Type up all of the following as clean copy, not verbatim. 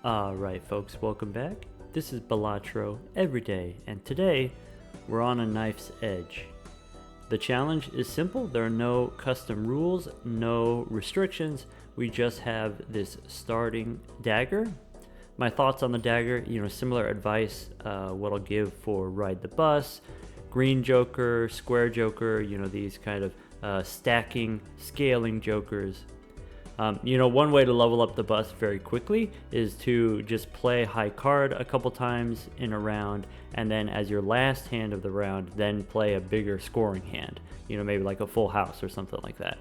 Alright folks, welcome back. This is Balatro every day, and today we're on a knife's edge. The challenge is simple. There are no custom rules, no restrictions. We just have this starting dagger. My thoughts on the dagger, similar advice what I'll give for ride the bus, green joker, square joker, these kind of stacking, scaling jokers. One way to level up the bus very quickly is to just play high card a couple times in a round, and then as your last hand of the round, then play a bigger scoring hand, maybe like a full house or something like that.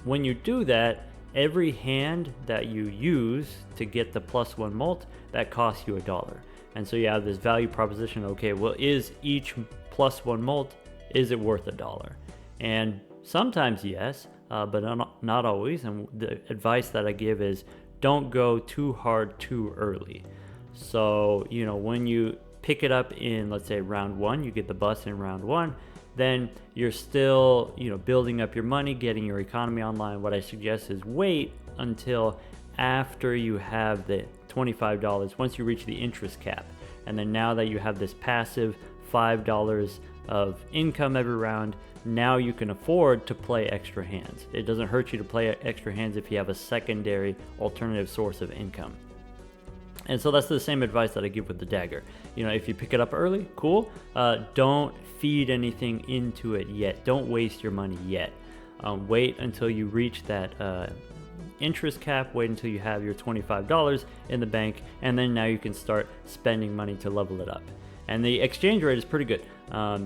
When you do that, every hand that you use to get the +1 mult, that costs you $1. And so you have this value proposition, okay, well, is each +1 mult, is it worth $1? And sometimes yes, but not always. And the advice that I give is don't go too hard too early. So, when you pick it up in, let's say, round 1, you get the bus in round 1, then you're still, building up your money, getting your economy online. What I suggest is wait until after you have the $25, once you reach the interest cap. And then now that you have this passive $5 of income every round, now you can afford to play extra hands. It doesn't hurt you to play extra hands if you have a secondary alternative source of income. And so that's the same advice that I give with the dagger. If you pick it up early, cool. Don't feed anything into it yet. Don't waste your money yet. Wait until you reach that interest cap. Wait until you have your $25 in the bank, and then now you can start spending money to level it up. And the exchange rate is pretty good.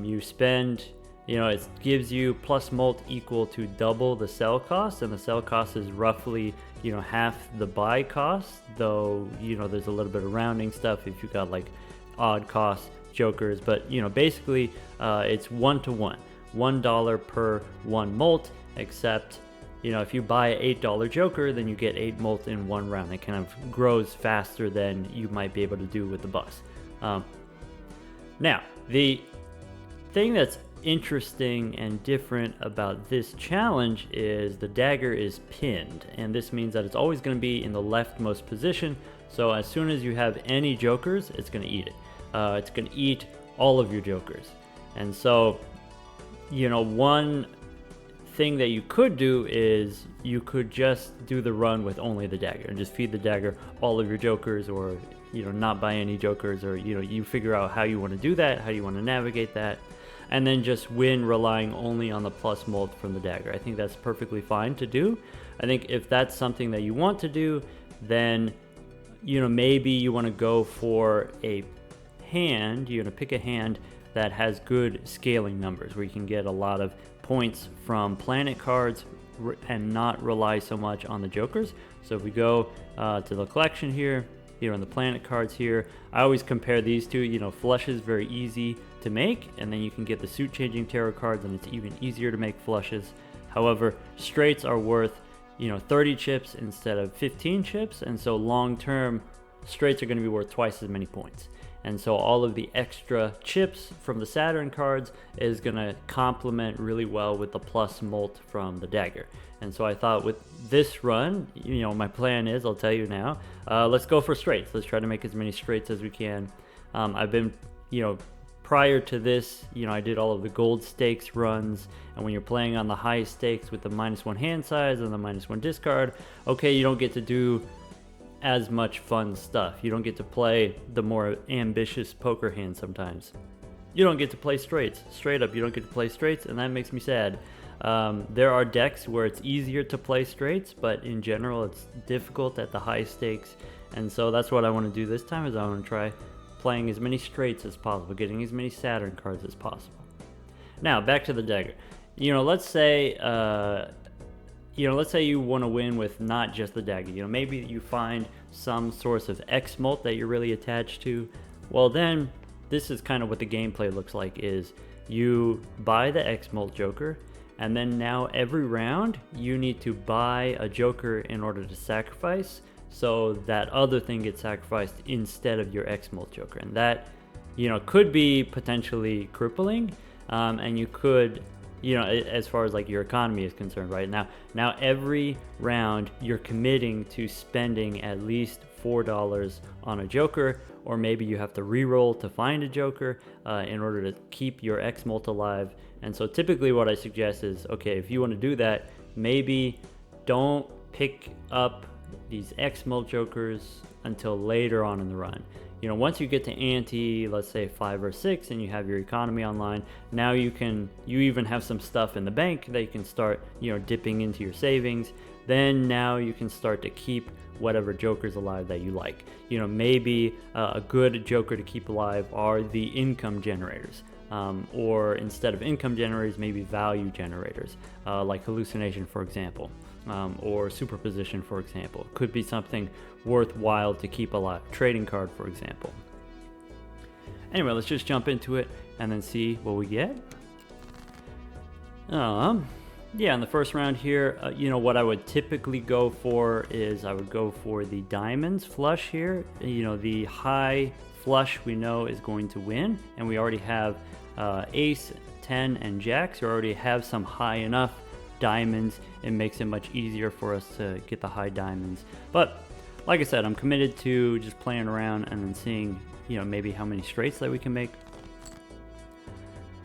You spend, it gives you plus mult equal to double the sell cost, and the sell cost is roughly, half the buy cost, though, there's a little bit of rounding stuff if you've got like odd cost jokers, but, basically it's 1-to-1, $1 per 1 mult, except, if you buy an $8 joker, then you get 8 mult in one round. It kind of grows faster than you might be able to do with the bus. Now, the thing that's interesting and different about this challenge is the dagger is pinned, and this means that it's always going to be in the leftmost position. So as soon as you have any jokers, it's going to eat it. It's going to eat all of your jokers. And so, one thing that you could do is you could just do the run with only the dagger and just feed the dagger all of your jokers, or not buy any jokers, or you figure out how you want to do that, how you want to navigate that, and then just win relying only on the plus mult from the dagger. I think that's perfectly fine to do. I think if that's something that you want to do, then maybe you want to go for a hand. You're going to pick a hand that has good scaling numbers, where you can get a lot of points from planet cards and not rely so much on the jokers. So if we go to the collection here, in the planet cards here, I always compare these two. Flushes very easy to make, and then you can get the suit changing tarot cards, and it's even easier to make flushes. However, straights are worth 30 chips instead of 15 chips, and so long term straights are going to be worth twice as many points. And so all of the extra chips from the Saturn cards is going to complement really well with the plus mult from the dagger. And so I thought with this run, my plan is, I'll tell you now, let's go for straights. Let's try to make as many straights as we can. I've been, prior to this, I did all of the gold stakes runs. And when you're playing on the high stakes with the -1 hand size and the -1 discard, okay, you don't get to do as much fun stuff. You don't get to play the more ambitious poker hand sometimes. You don't get to play straights. Straight up, you don't get to play straights, and that makes me sad. There are decks where it's easier to play straights, but in general it's difficult at the high stakes. And so that's what I want to do this time, is I want to try playing as many straights as possible, getting as many Saturn cards as possible. Now, back to the dagger. Let's say you want to win with not just the dagger. Maybe you find some source of X mult that you're really attached to. Well, then this is kind of what the gameplay looks like, is you buy the X mult joker, and then now every round you need to buy a joker in order to sacrifice, so that other thing gets sacrificed instead of your X mult joker. And that could be potentially crippling, and you could as far as like your economy is concerned right now every round you're committing to spending at least $4 on a joker, or maybe you have to re-roll to find a joker in order to keep your X mult alive. And so typically what I suggest is, okay, if you want to do that, maybe don't pick up these X mult jokers until later on in the run. You know, once you get to ante, let's say 5 or 6, and you have your economy online, now you even have some stuff in the bank that you can start, you know, dipping into your savings. Then now you can start to keep whatever jokers alive that you like. You know, maybe a good joker to keep alive are the income generators. Or instead of income generators, maybe value generators, like hallucination, for example, or superposition, for example. Could be something worthwhile to keep alive. Trading card, for example. Anyway, let's just jump into it and then see what we get. Yeah, in the first round here, you know, what I would typically go for is I would go for the diamonds flush here. You know, the high flush we know is going to win, and we already have ace, 10, and jack, so we already have some high enough diamonds. It makes it much easier for us to get the high diamonds. But like I said, I'm committed to just playing around and then seeing, you know, maybe how many straights that we can make.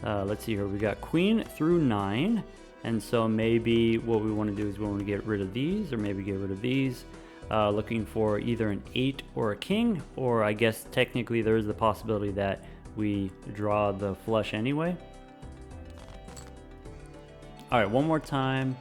Let's see here, we got queen through 9, and so maybe what we want to do is we want to get rid of these, or maybe get rid of these. Looking for either an 8 or a king, or I guess technically there is the possibility that we draw the flush anyway. All right, one more time.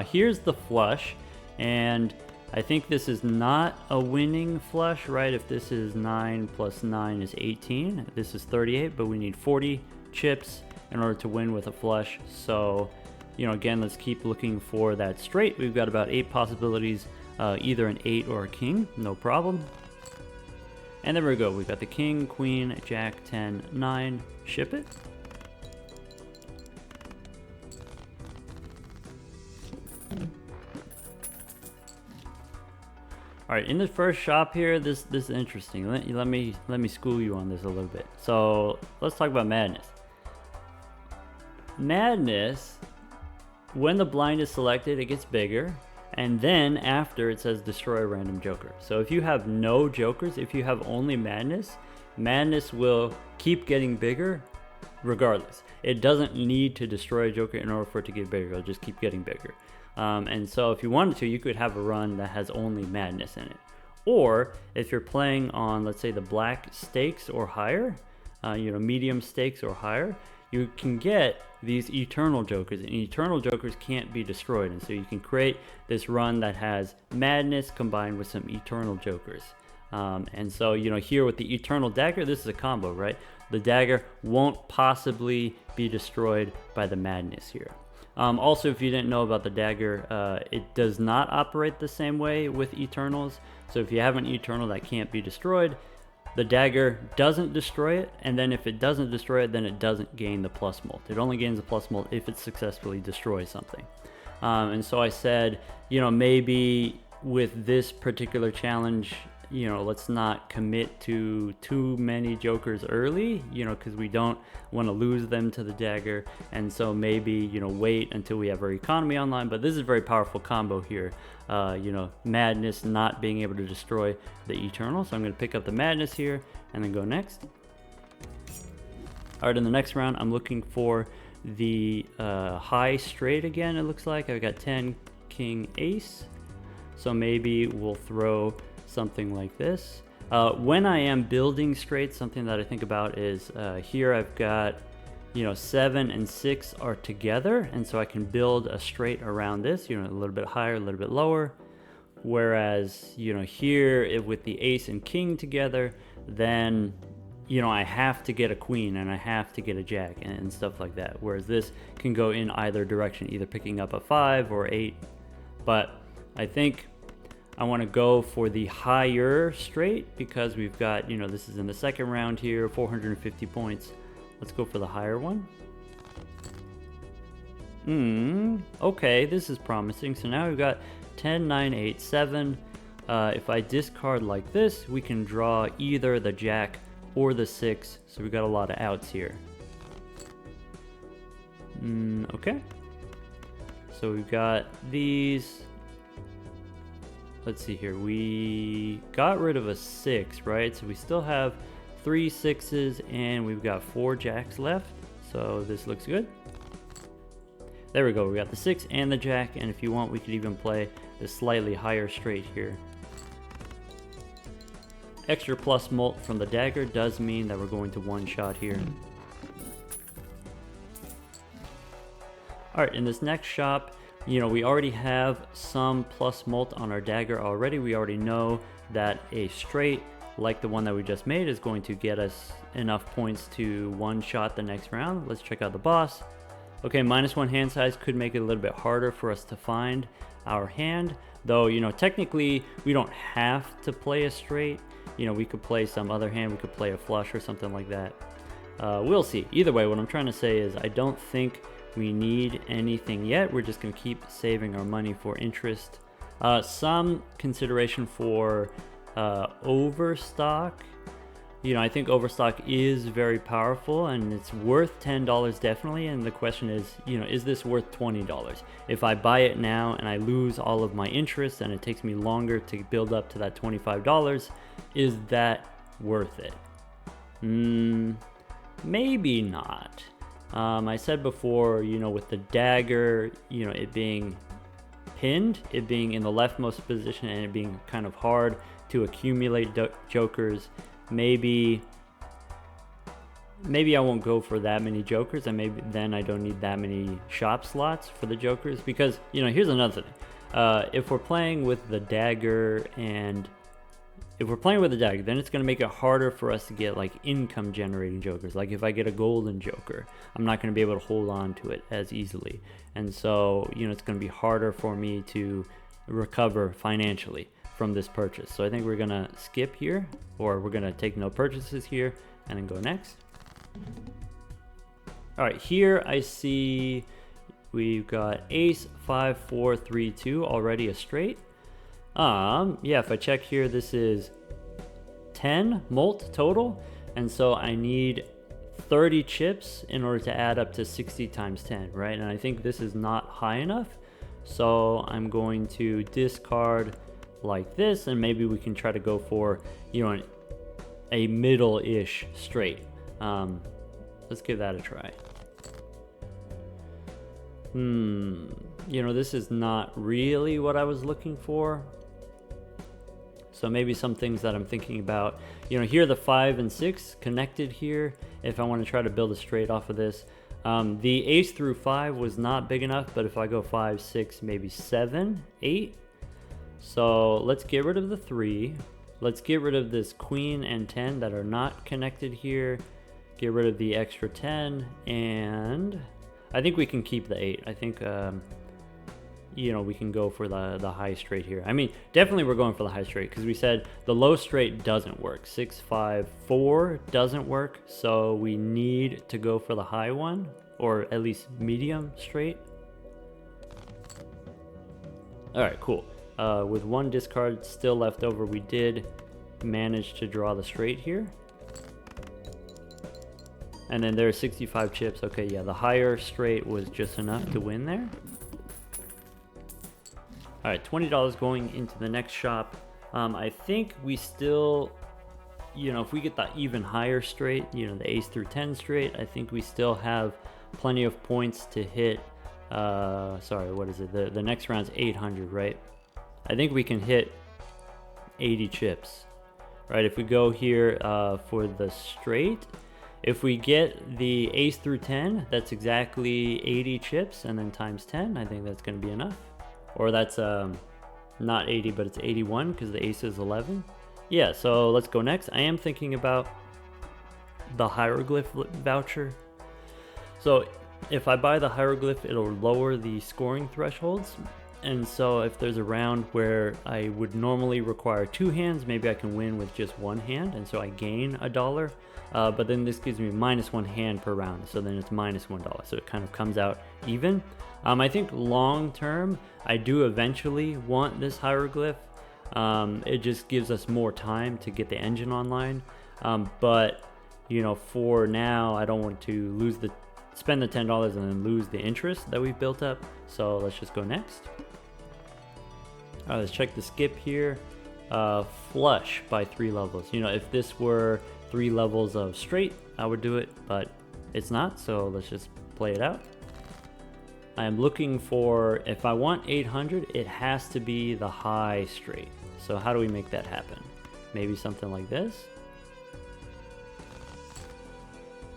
Here's the flush, and I think this is not a winning flush, right? If this is 9 plus 9 is 18, this is 38, but we need 40 chips in order to win with a flush. So, you know, again, let's keep looking for that straight. We've got about 8 possibilities, either an 8 or a king, no problem. And there we go, we've got the king, queen, jack, 10, 9, ship it. All right, in the first shop here, this is interesting. Let me school you on this a little bit. So let's talk about madness. Madness, when the blind is selected, it gets bigger, and then after it says destroy a random joker. So if you have no jokers, if you have only madness, madness will keep getting bigger regardless. It doesn't need to destroy a joker in order for it to get bigger. It'll just keep getting bigger. And so if you wanted to, you could have a run that has only madness in it. Or if you're playing on, let's say, the black stakes or higher, you know, medium stakes or higher, you can get these eternal jokers, and eternal jokers can't be destroyed. And so you can create this run that has madness combined with some eternal jokers. And so, you know, here with the eternal dagger, this is a combo, right? The dagger won't possibly be destroyed by the madness here. Also, if you didn't know about the dagger, it does not operate the same way with Eternals. So if you have an Eternal that can't be destroyed, the dagger doesn't destroy it, and then if it doesn't destroy it, then it doesn't gain the plus mult. It only gains the plus mult if it successfully destroys something. And so I said, you know, maybe with this particular challenge, you know, let's not commit to too many jokers early, you know, because we don't want to lose them to the dagger. And so maybe, you know, wait until we have our economy online. But this is a very powerful combo here. You know, madness not being able to destroy the eternal. So I'm going to pick up the madness here and then go next. All right, in the next round, I'm looking for the high straight again. It looks like I've got 10, king, ace. So maybe we'll throw something like this. When I am building straights, something that I think about is here I've got, you know, 7 and 6 are together, and so I can build a straight around this, you know, a little bit higher, a little bit lower. Whereas, you know, here with the ace and king together, then, you know, I have to get a queen and I have to get a jack and stuff like that. Whereas this can go in either direction, either picking up a 5 or 8. But I think I want to go for the higher straight because we've got, you know, this is in the second round here, 450 points. Let's go for the higher one. Okay, this is promising. So now we've got 10, 9, 8, 7. If I discard like this, we can draw either the jack or the 6. So we've got a lot of outs here. Okay. So we've got these. let's see here. We got rid of a 6, right? So we still have 3 6s and we've got 4 jacks left. So this looks good. There we go. We got the 6 and the jack, and if you want, we could even play the slightly higher straight here. Extra plus mult from the dagger does mean that we're going to one shot here. Alright, in this next shop, you know, we already have some plus mult on our dagger already. We already know that a straight, like the one that we just made, is going to get us enough points to one shot the next round. Let's check out the boss. Okay, -1 hand size could make it a little bit harder for us to find our hand, though, you know, technically we don't have to play a straight. You know, we could play some other hand, we could play a flush or something like that. We'll see. Either way, what I'm trying to say is I don't think we need anything yet. We're just going to keep saving our money for interest. Some consideration for overstock. You know, I think overstock is very powerful and it's worth $10 definitely. And the question is, you know, is this worth $20? If I buy it now and I lose all of my interest and it takes me longer to build up to that $25, is that worth it? Maybe not. I said before, you know, with the dagger, you know, it being pinned, it being in the leftmost position and it being kind of hard to accumulate jokers, maybe I won't go for that many jokers, and maybe then I don't need that many shop slots for the jokers, because, you know, here's another thing. If we're playing with the dagger, then it's going to make it harder for us to get like income generating jokers. Like if I get a golden joker, I'm not going to be able to hold on to it as easily. And so, you know, it's going to be harder for me to recover financially from this purchase. So I think we're going to skip here, or we're going to take no purchases here and then go next. All right, here I see we've got ace, 5, 4, 3, 2, already a straight. Yeah, if I check here, this is 10 mult total, and so I need 30 chips in order to add up to 60 times 10, right? And I think this is not high enough, so I'm going to discard like this, and maybe we can try to go for, you know, a middle-ish straight. Let's give that a try. You know, this is not really what I was looking for. So maybe some things that I'm thinking about, you know, here the 5 and 6 connected here. If I want to try to build a straight off of this, the ace through 5 was not big enough, but if I go 5, 6, maybe 7, 8. So let's get rid of the 3. Let's get rid of this queen and 10 that are not connected here. Get rid of the extra 10, and I think we can keep the 8. I think, you know, we can go for the high straight here. I mean, definitely we're going for the high straight because we said the low straight doesn't work. 6, 5, 4 doesn't work, so we need to go for the high one, or at least medium straight. All right, cool. With one discard still left over, we did manage to draw the straight here. And then there are 65 chips. Okay, yeah, the higher straight was just enough to win there. All right, $20 going into the next shop. I think we still, you know, if we get the even higher straight, you know, the ace through 10 straight, I think we still have plenty of points to hit. Sorry, what is it? The next round's 800, right? I think we can hit 80 chips, right? If we go here for the straight, if we get the ace through 10, that's exactly 80 chips, and then times 10, I think that's going to be enough. Or that's not 80, but it's 81 because the ace is 11. Yeah, so let's go next. I am thinking about the hieroglyph voucher. So if I buy the hieroglyph, it'll lower the scoring thresholds. And so if there's a round where I would normally require 2 hands, maybe I can win with just 1 hand, and so I gain $1. But then this gives me -1 hand per round, so then it's -$1. So it kind of comes out even. I think long term, I do eventually want this hieroglyph. It just gives us more time to get the engine online. But you know, for now, I don't want to spend the $10 and then lose the interest that we've built up. So let's just go next. Let's check the skip here. Flush by 3 levels. You know, if this were 3 levels of straight, I would do it, but it's not, so let's just play it out. I am looking for, if I want 800, it has to be the high straight. So how do we make that happen? Maybe something like this.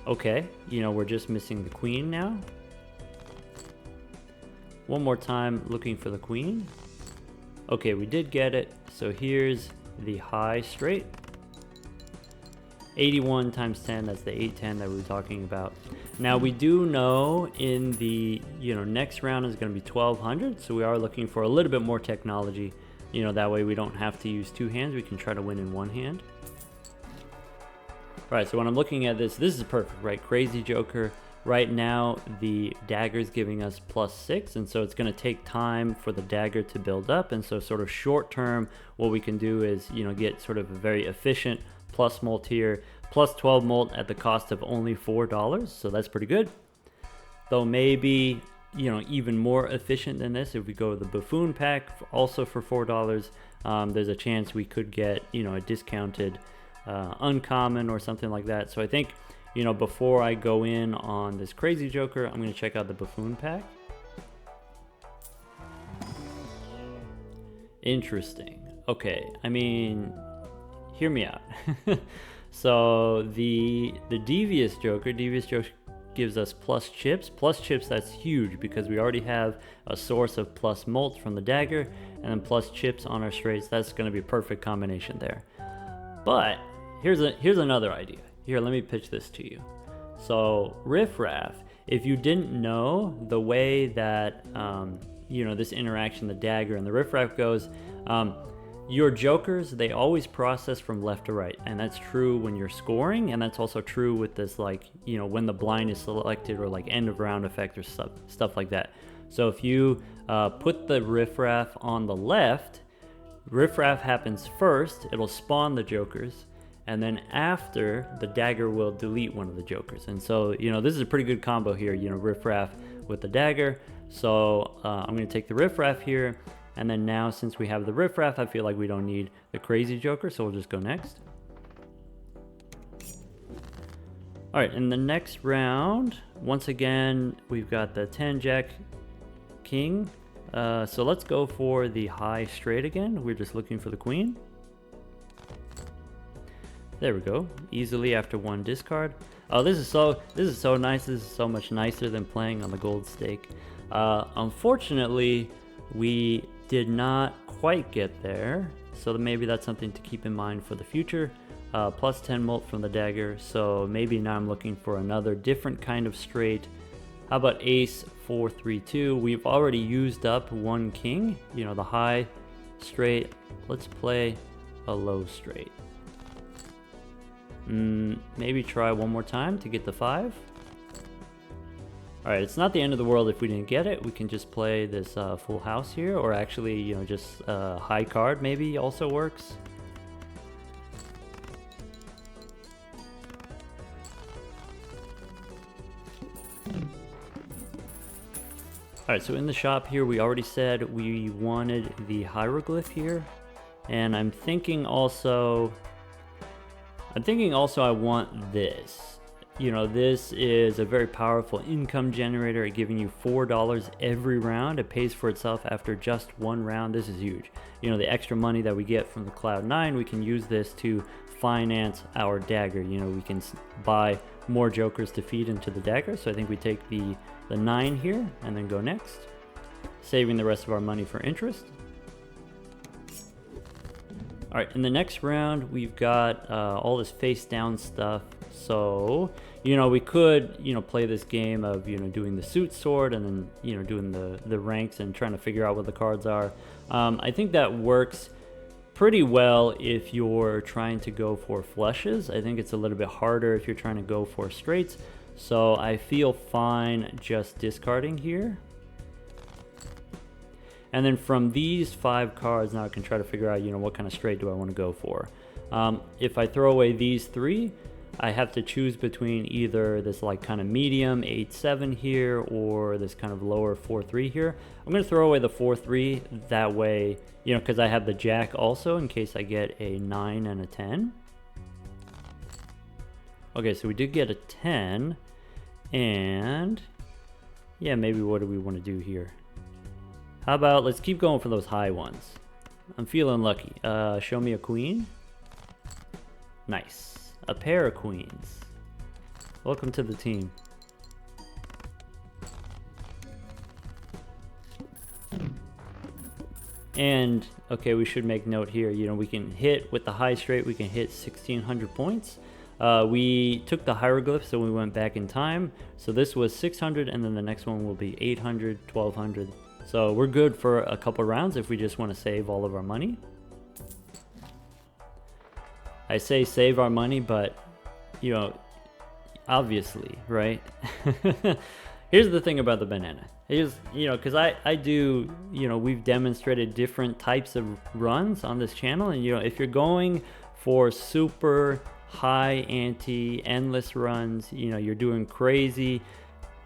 Okay, you know, we're just missing the queen now. One more time, looking for the queen. Okay, we did get it. So here's the high straight. 81 times 10, that's the 810 that we were talking about. Now we do know in the, you know, next round is going to be 1200, so we are looking for a little bit more technology. You know, that way we don't have to use 2 hands, we can try to win in 1 hand. All right, so when I'm looking at this, this is perfect, right? Crazy Joker. Right now, the dagger is giving us +6, and so it's going to take time for the dagger to build up. And so sort of short term, what we can do is, you know, get sort of a very efficient plus molt here, plus 12 molt at the cost of only $4. So that's pretty good. Though maybe, you know, even more efficient than this, if we go to the buffoon pack, also for $4, there's a chance we could get, you know, a discounted uncommon or something like that. So I think, you know, before I go in on this Crazy Joker, I'm going to check out the buffoon pack. Interesting. Okay, I mean, hear me out. So the Devious Joker gives us plus chips. Plus chips, that's huge because we already have a source of plus molt from the dagger and then plus chips on our straights. That's going to be a perfect combination there. But here's another idea. Here, let me pitch this to you. So Riff Raff, if you didn't know the way that you know, this interaction, the dagger and the Riff Raff goes, your jokers, they always process from left to right, and that's true when you're scoring, and that's also true with this, like, you know, when the blind is selected or like end of round effect or stuff like that. So if you put the Riff Raff on the left, Riff Raff happens first, it'll spawn the jokers, and then after, the dagger will delete one of the jokers. And so, you know, this is a pretty good combo here, you know, Riff Raff with the dagger. So I'm going to take the Riff Raff here, and then now since we have the Riff Raff, I feel like we don't need the Crazy Joker, so we'll just go next. All right, in the next round, once again, we've got the 10 Jack King. So let's go for the high straight again. We're just looking for the queen. There we go, easily after 1 discard. Oh, this is so nice. This is so much nicer than playing on the gold stake. Unfortunately, we did not quite get there, so maybe that's something to keep in mind for the future. Plus 10 molt from the dagger, so maybe now I'm looking for another different kind of straight. How about ace 4 3 2? We've already used up 1 king, you know, the high straight. Let's play a low straight. Maybe try one more time to get the 5. Alright, it's not the end of the world if we didn't get it. We can just play this full house here, or actually, you know, just high card maybe also works. Alright, so in the shop here, we already said we wanted the hieroglyph here, and I'm thinking also I want this. You know, this is a very powerful income generator, giving you $4 every round. It pays for itself after just 1 round. This is huge. You know, the extra money that we get from the Cloud9, we can use this to finance our dagger. You know, we can buy more jokers to feed into the dagger. So I think we take the 9 here and then go next, saving the rest of our money for interest. All right, in the next round, we've got all this face down stuff. So, you know, we could, you know, play this game of, you know, doing the suit sword and then, you know, doing the ranks and trying to figure out what the cards are. I think that works pretty well if you're trying to go for flushes. I think it's a little bit harder if you're trying to go for straights. So I feel fine just discarding here. And then from these 5 cards, now I can try to figure out, you know, what kind of straight do I want to go for. If I throw away these 3, I have to choose between either this like kind of medium 8-7 here or this kind of lower 4-3 here. I'm going to throw away the 4-3 that way, you know, because I have the jack also in case I get a 9 and a 10. Okay, so we did get a 10, and yeah, maybe what do we want to do here? How about let's keep going for those high ones. I'm feeling lucky. Show me a queen. Nice. A pair of queens. Welcome to the team. And okay, we should make note here, you know, we can hit with the high straight, we can hit 1600 points. We took the hieroglyph, so we went back in time. So this was 600, and then the next one will be 800, 1200. So we're good for a couple rounds if we just want to save all of our money. I say save our money, but, you know, obviously, right? Here's the thing about the banana. Here's, you know, because I do, you know, we've demonstrated different types of runs on this channel. And, you know, if you're going for super high ante, endless runs, you know, you're doing crazy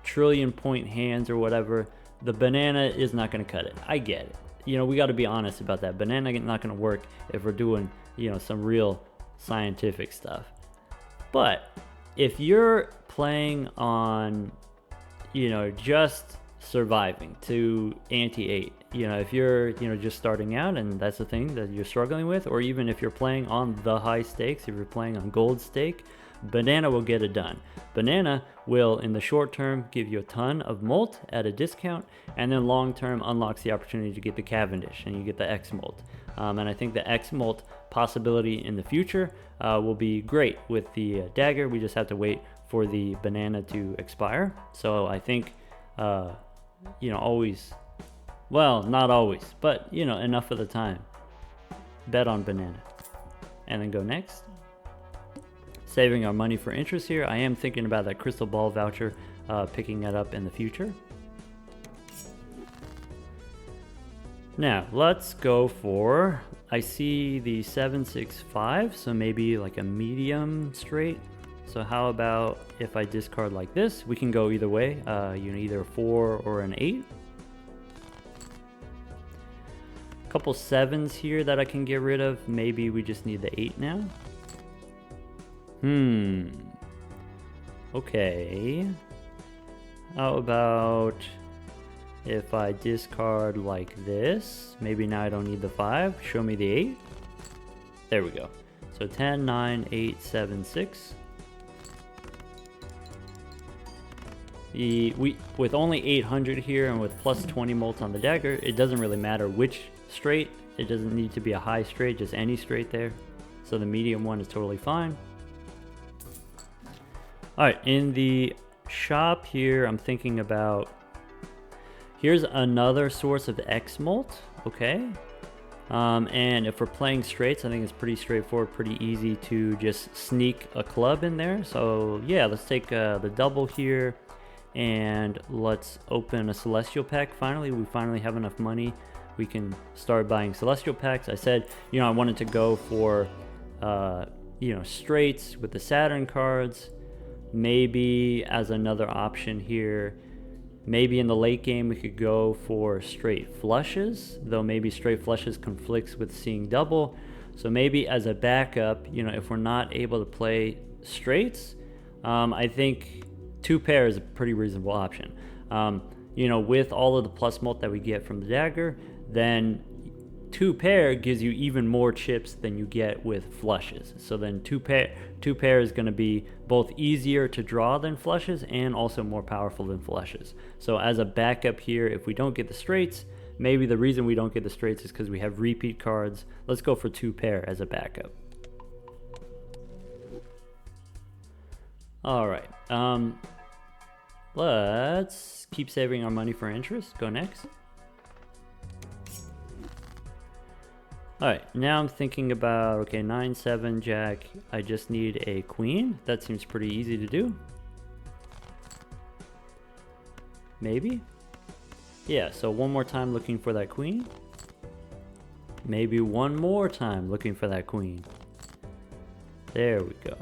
trillion point hands or whatever, the banana is not going to cut it. I get it. You know, we got to be honest about that. Banana not going to work if we're doing, you know, some real scientific stuff. But if you're playing on, you know, just surviving to ante 8, you know, if you're, you know, just starting out and that's the thing that you're struggling with, or even if you're playing on the high stakes, if you're playing on gold stake, banana will get it done. Banana will, in the short term, give you a ton of molt at a discount, and then long term unlocks the opportunity to get the Cavendish and you get the X molt. And I think the X molt possibility in the future will be great with the dagger. We just have to wait for the banana to expire. So I think, you know, always, well, not always, but, you know, enough of the time, bet on banana. And then go next. Saving our money for interest here. I am thinking about that crystal ball voucher, picking that up in the future. Now let's go for, I see the 7-6-5, so maybe like a medium straight. So how about if I discard like this? We can go either way, you know, either a 4 or an 8. Couple 7s here that I can get rid of. Maybe we just need the 8 now. Okay. How about if I discard like this? Maybe now I don't need the 5. Show me the 8. There we go. So 10, 9, 8, 7, 6. With only 800 here and with plus 20 molt on the dagger, it doesn't really matter which straight. It doesn't need to be a high straight, just any straight there. So the medium one is totally fine. All right, in the shop here, I'm thinking about, here's another source of X molt, okay? And if we're playing straights, I think it's pretty straightforward, pretty easy to just sneak a club in there. So yeah, let's take the double here and let's open a celestial pack. Finally, we finally have enough money. We can start buying celestial packs. I said, you know, I wanted to go for, you know, straights with the Saturn cards. Maybe as another option here, maybe in the late game we could go for straight flushes, though maybe straight flushes conflicts with seeing double. So maybe as a backup, you know, if we're not able to play straights, I think 2 pair is a pretty reasonable option. You know, with all of the plus molt that we get from the dagger, then 2 pair gives you even more chips than you get with flushes. So then 2 pair is going to be both easier to draw than flushes and also more powerful than flushes. So as a backup here, if we don't get the straights, maybe the reason we don't get the straights is because we have repeat cards. Let's go for 2 pair as a backup. All right. Let's keep saving our money for interest. Go next. All right, now I'm thinking about, okay, 9, 7, jack. I just need a queen. That seems pretty easy to do. Maybe? Yeah, so one more time looking for that queen. Maybe one more time looking for that queen. There we go.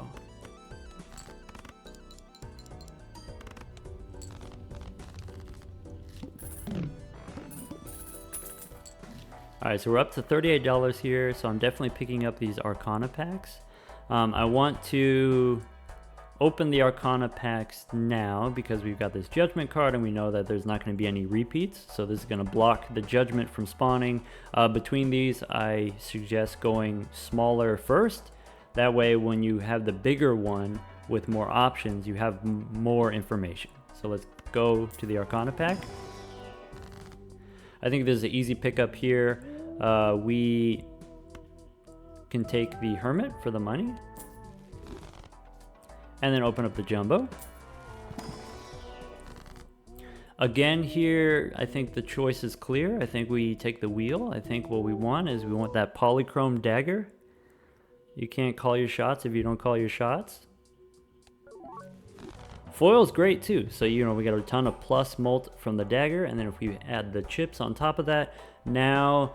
All right, so we're up to $38 here, so I'm definitely picking up these Arcana packs. I want to open the Arcana packs now because we've got this Judgment card and we know that there's not going to be any repeats, so this is going to block the Judgment from spawning. Between these, I suggest going smaller first. That way, when you have the bigger one with more options, you have more information. So let's go to the Arcana pack. I think this is an easy pickup here. We can take the Hermit for the money and then open up the Jumbo. Again here, I think the choice is clear. I think we take the wheel. I think what we want is we want that polychrome dagger. You can't call your shots if you don't call your shots. Foil's great too. So, you know, we got a ton of plus mult from the dagger, and then if we add the chips on top of that, now,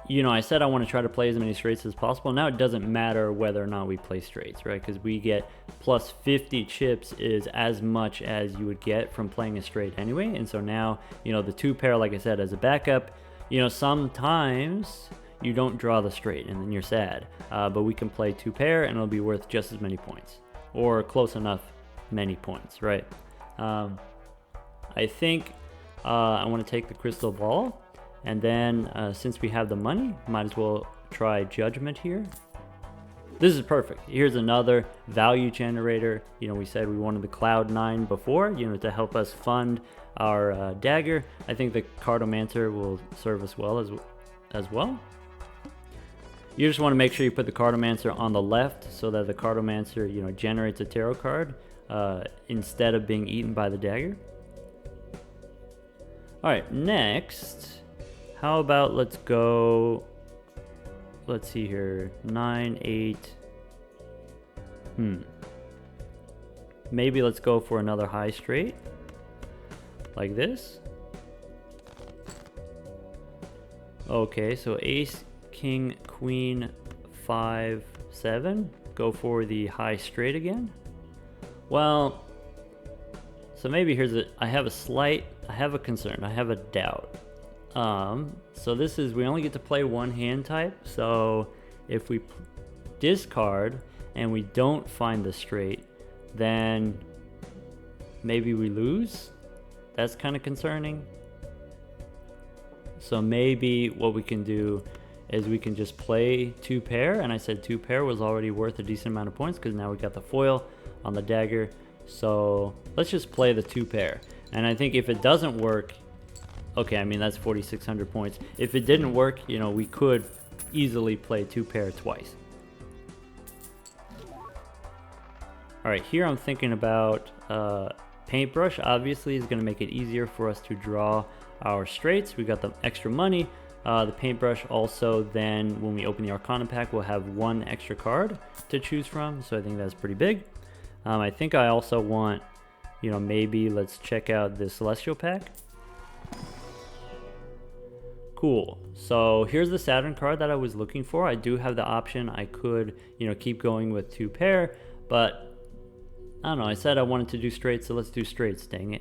you know, I said I want to try to play as many straights as possible. Now it doesn't matter whether or not we play straights, right? Because we get plus 50 chips is as much as you would get from playing a straight anyway. And so now, you know, the 2 pair, like I said, as a backup, you know, sometimes you don't draw the straight and then you're sad. But we can play 2 pair and it'll be worth just as many points, or close enough many points, right? I think I want to take the crystal ball, and then since we have the money, might as well try Judgment here. This is perfect. Here's another value generator. You know, we said we wanted the Cloud 9 before, you know, to help us fund our dagger. I think the Cartomancer will serve us well as well. You just want to make sure you put the Cartomancer on the left so that the Cartomancer, you know, generates a tarot card instead of being eaten by the dagger. All right, next, how about let's go, let's see here, 9, 8, maybe let's go for another high straight, like this. Okay, so ace, king, queen, 5, 7, go for the high straight again. Well, so maybe here's I have a concern, I have a doubt. So this is, we only get to play one hand type, so if we discard and we don't find the straight, then maybe we lose. That's kind of concerning. So maybe what we can do is we can just play 2 pair, and I said 2 pair was already worth a decent amount of points because now we got the foil on the dagger. So let's just play the 2 pair, and I think if it doesn't work, okay, I mean that's 4,600 points. If it didn't work, you know, we could easily play 2 pair twice. All right, here I'm thinking about paintbrush. Obviously is going to make it easier for us to draw our straights. We got the extra money. The paintbrush also, then when we open the Arcana pack, we'll have 1 extra card to choose from, so I think that's pretty big. I think I also want, you know, maybe let's check out the Celestial pack. Cool. So here's the Saturn card that I was looking for. I do have the option. I could, you know, keep going with 2 pair, but I don't know. I said I wanted to do straight, so let's do straights, dang it.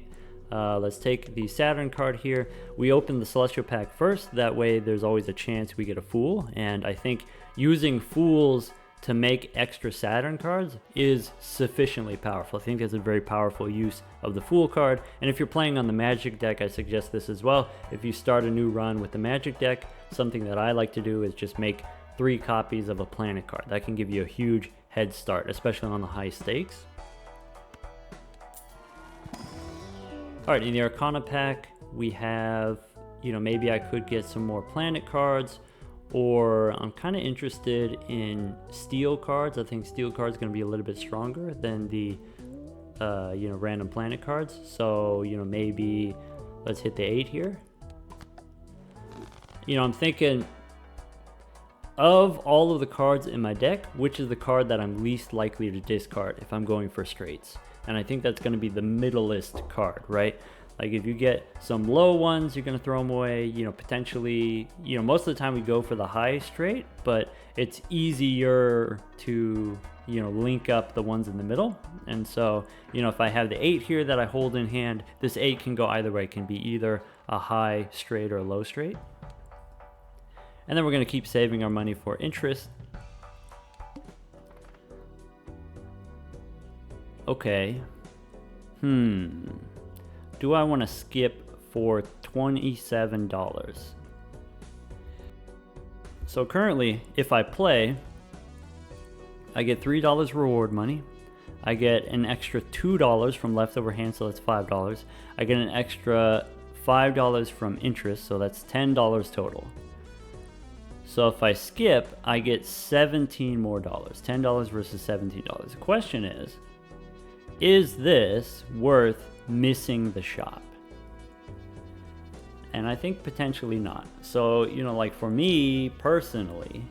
Let's take the Saturn card here. We open the Celestial pack first. That way there's always a chance we get a Fool. And I think using Fools to make extra Saturn cards is sufficiently powerful. I think that's a very powerful use of the Fool card. And if you're playing on the Magic deck, I suggest this as well. If you start a new run with the Magic deck, something that I like to do is just make 3 copies of a planet card. That can give you a huge head start, especially on the high stakes. All right, in the Arcana pack, we have, you know, maybe I could get some more planet cards, or I'm kind of interested in steel cards. I think steel cards going to be a little bit stronger than the, you know, random planet cards. So, you know, maybe let's hit the 8 here. You know, I'm thinking of all of the cards in my deck, which is the card that I'm least likely to discard if I'm going for straights. And I think that's going to be the middleist card, right? Like if you get some low ones, you're going to throw them away, you know, potentially, you know, most of the time we go for the high straight, but it's easier to, you know, link up the ones in the middle. And so, you know, if I have the 8 here that I hold in hand, this 8 can go either way. It can be either a high straight or a low straight. And then we're going to keep saving our money for interest. Okay. Do I want to skip for $27? So currently, if I play, I get $3 reward money. I get an extra $2 from leftover hand, so that's $5. I get an extra $5 from interest, so that's $10 total. So if I skip, I get $17 more dollars. $10 versus $17. The question is this worth missing the shop? And I think potentially not. So, like for me personally,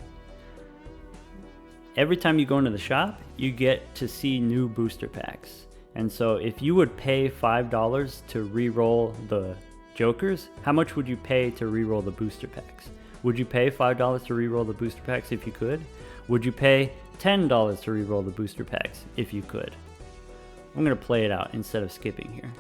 every time you go into the shop, you get to see new booster packs. And so if you would pay $5 to re-roll the Jokers, how much would you pay to re-roll the booster packs? Would you pay $5 to re-roll the booster packs if you could? Would you pay $10 to re-roll the booster packs if you could? I'm going to play it out instead of skipping here.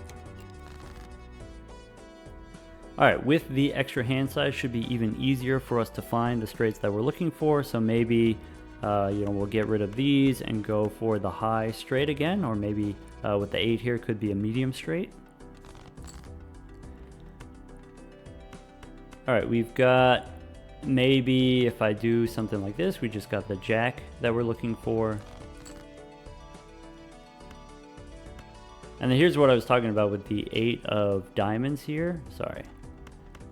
Alright, with the extra hand size should be even easier for us to find the straights that we're looking for. So maybe we'll get rid of these and go for the high straight again, or maybe with the 8 here could be a medium straight. Alright, we've got, maybe if I do something like this, we just got the jack that we're looking for. And then here's what I was talking about with the 8 of diamonds here. Sorry.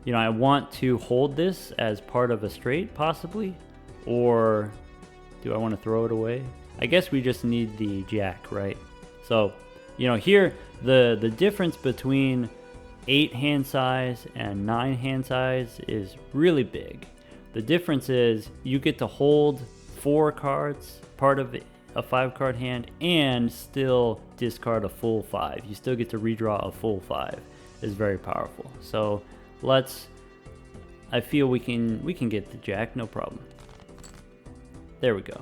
I want to hold this as part of a straight, possibly. Or do I want to throw it away? I guess we just need the jack, right? So, here, the difference between 8 hand size and 9 hand size is really big. The difference is you get to hold 4 cards, part of a 5-card hand, and still discard a full 5. You still get to redraw a full 5. It's very powerful. So I feel we can get the jack, no problem. There we go.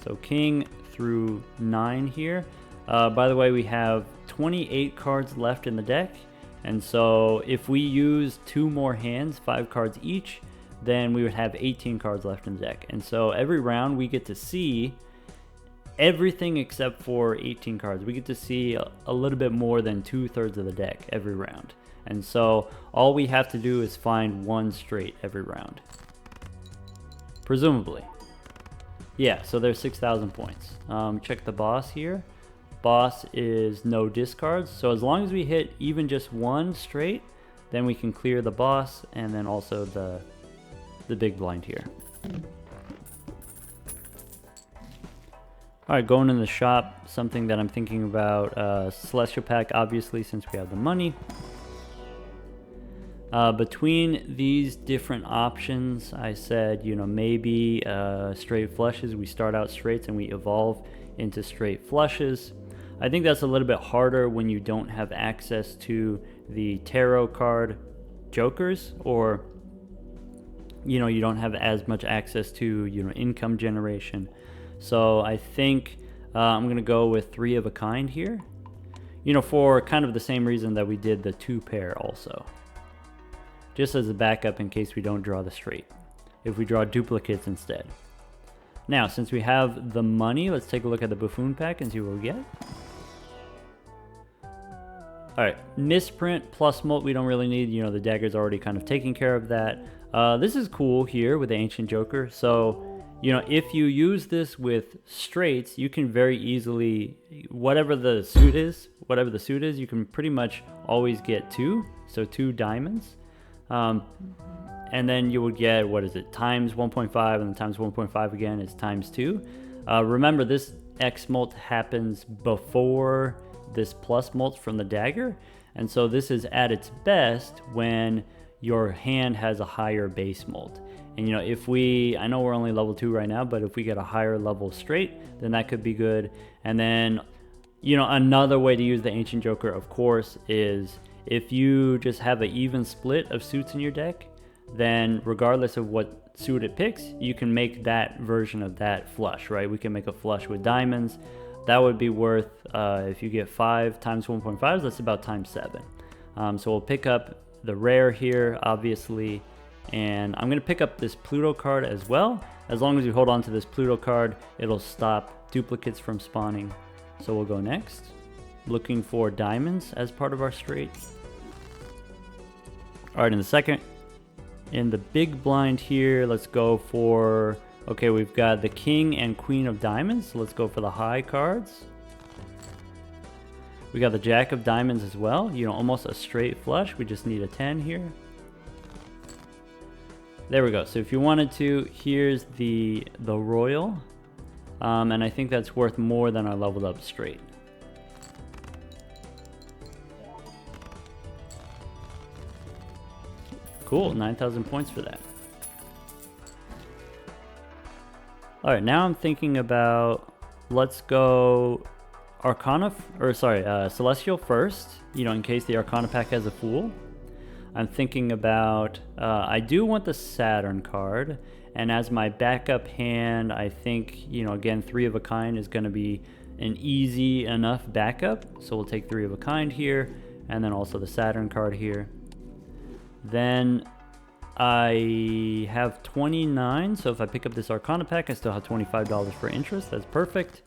So king through 9 here. By the way, we have 28 cards left in the deck. And so if we use 2 more hands, 5 cards each, then we would have 18 cards left in the deck. And so every round we get to see everything except for 18 cards. We get to see a little bit more than 2/3 of the deck every round. And so all we have to do is find 1 straight every round. Presumably. Yeah, so there's 6,000 points. Check the boss here. Boss is no discards. So as long as we hit even just 1 straight, then we can clear the boss and then also the big blind here. Alright, going in the shop, something that I'm thinking about, Celestial Pack, obviously, since we have the money. Between these different options, I said, maybe straight flushes. We start out straights and we evolve into straight flushes. I think that's a little bit harder when you don't have access to the tarot card jokers, or you don't have as much access to income generation. So I think I'm gonna go with 3 of a kind here, for kind of the same reason that we did the 2 pair also, just as a backup in case we don't draw the straight, if we draw duplicates instead. Now, since we have the money, let's take a look at the buffoon pack and see what we get. Alright, misprint plus molt we don't really need. The dagger's already kind of taking care of that. This is cool here with the ancient joker. So if you use this with straights, you can very easily, whatever the suit is, you can pretty much always get 2. So 2 diamonds. And then you would get, times 1.5, and then times 1.5 again is times 2. Remember, this X molt happens before this plus molt from the dagger, and so this is at its best when your hand has a higher base molt. And if I know we're only level 2 right now, but if we get a higher level straight, then that could be good. And then another way to use the ancient joker, of course, is if you just have an even split of suits in your deck, then regardless of what suit it picks, you can make that version of that flush, right? We can make a flush with diamonds. That would be worth, if you get 5 times 1.5, that's about times 7. So we'll pick up the rare here, obviously, And I'm gonna pick up this Pluto card as well. As long as you hold on to this Pluto card, it'll stop duplicates from spawning. So we'll go next. Looking for diamonds as part of our straight. All right, in the second, in the big blind here, let's go for, okay, we've got the king and queen of diamonds. So let's go for the high cards. We got the jack of diamonds as well. You know, almost a straight flush. We just need a 10 here. There we go. So if you wanted to, here's the royal. And I think that's worth more than our leveled up straight. Cool, 9,000 points for that. All right, now I'm thinking about, let's go Arcana, Celestial first, you know, in case the Arcana pack has a Fool. I'm thinking about, I do want the Saturn card, and as my backup hand, I think, you know, again, 3 of a kind is going to be an easy enough backup. So we'll take 3 of a kind here, and then also the Saturn card here. Then I have 29, so if I pick up this Arcana pack, I still have $25 for interest. That's perfect.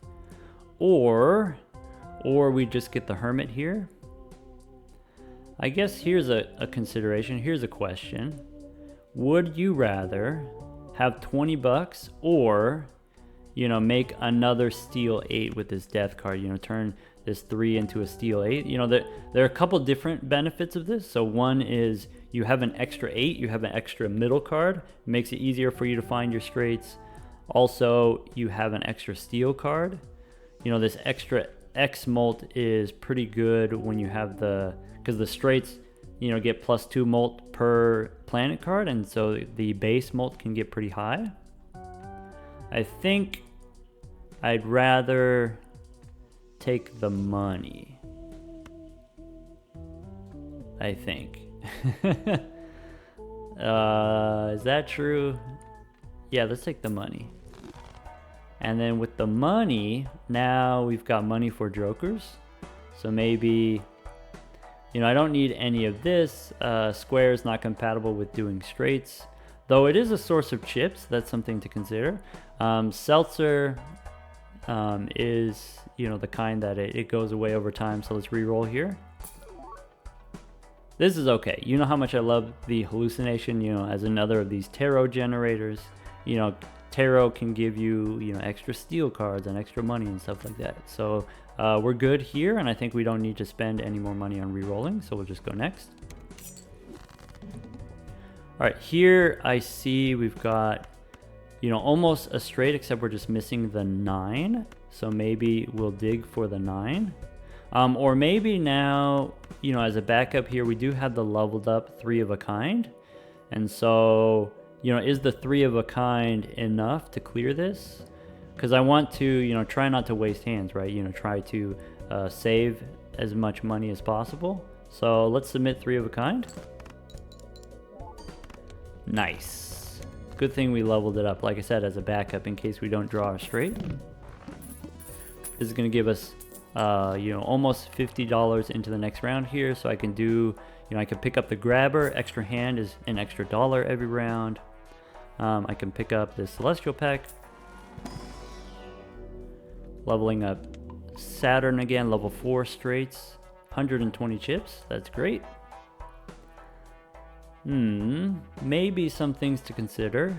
Or we just get the Hermit here. I guess here's a consideration. Here's a question. Would you rather have 20 bucks or, you know, make another Steel 8 with this Death card? You know, turn this 3 into a Steel 8. You know, there are a couple different benefits of this. So one is you have an extra 8, you have an extra middle card. It makes it easier for you to find your straights. Also, you have an extra Steel card. You know, this extra X molt is pretty good when you have because the straights, you know, get +2 molt per planet card, and so the base molt can get pretty high. I think I'd rather take the money. I think. Is that true? Yeah, let's take the money. And then with the money, now we've got money for jokers. So maybe, you know, I don't need any of this. Square is not compatible with doing straights, though it is a source of chips. That's something to consider. Seltzer is, you know, the kind that it goes away over time. So let's re-roll here. This is okay. You know how much I love the hallucination, you know, as another of these tarot generators. You know, tarot can give you, you know, extra steel cards and extra money and stuff like that. So we're good here, and I think we don't need to spend any more money on re-rolling, so we'll just go next. All right, here I see we've got, you know, almost a straight, except we're just missing the 9. So maybe we'll dig for the 9. Or maybe now, you know, as a backup here, we do have the leveled up 3 of a kind. And so, you know, is the 3 of a kind enough to clear this? Because I want to, you know, try not to waste hands, right? You know, try to save as much money as possible. So let's submit 3 of a kind. Nice. Good thing we leveled it up, like I said, as a backup in case we don't draw our straight. This is going to give us, you know, almost $50 into the next round here. So I can do, you know, I can pick up the grabber. Extra hand is an extra $1 every round. I can pick up this celestial pack. Leveling up Saturn again, level 4 straights. 120 chips, that's great. Maybe some things to consider.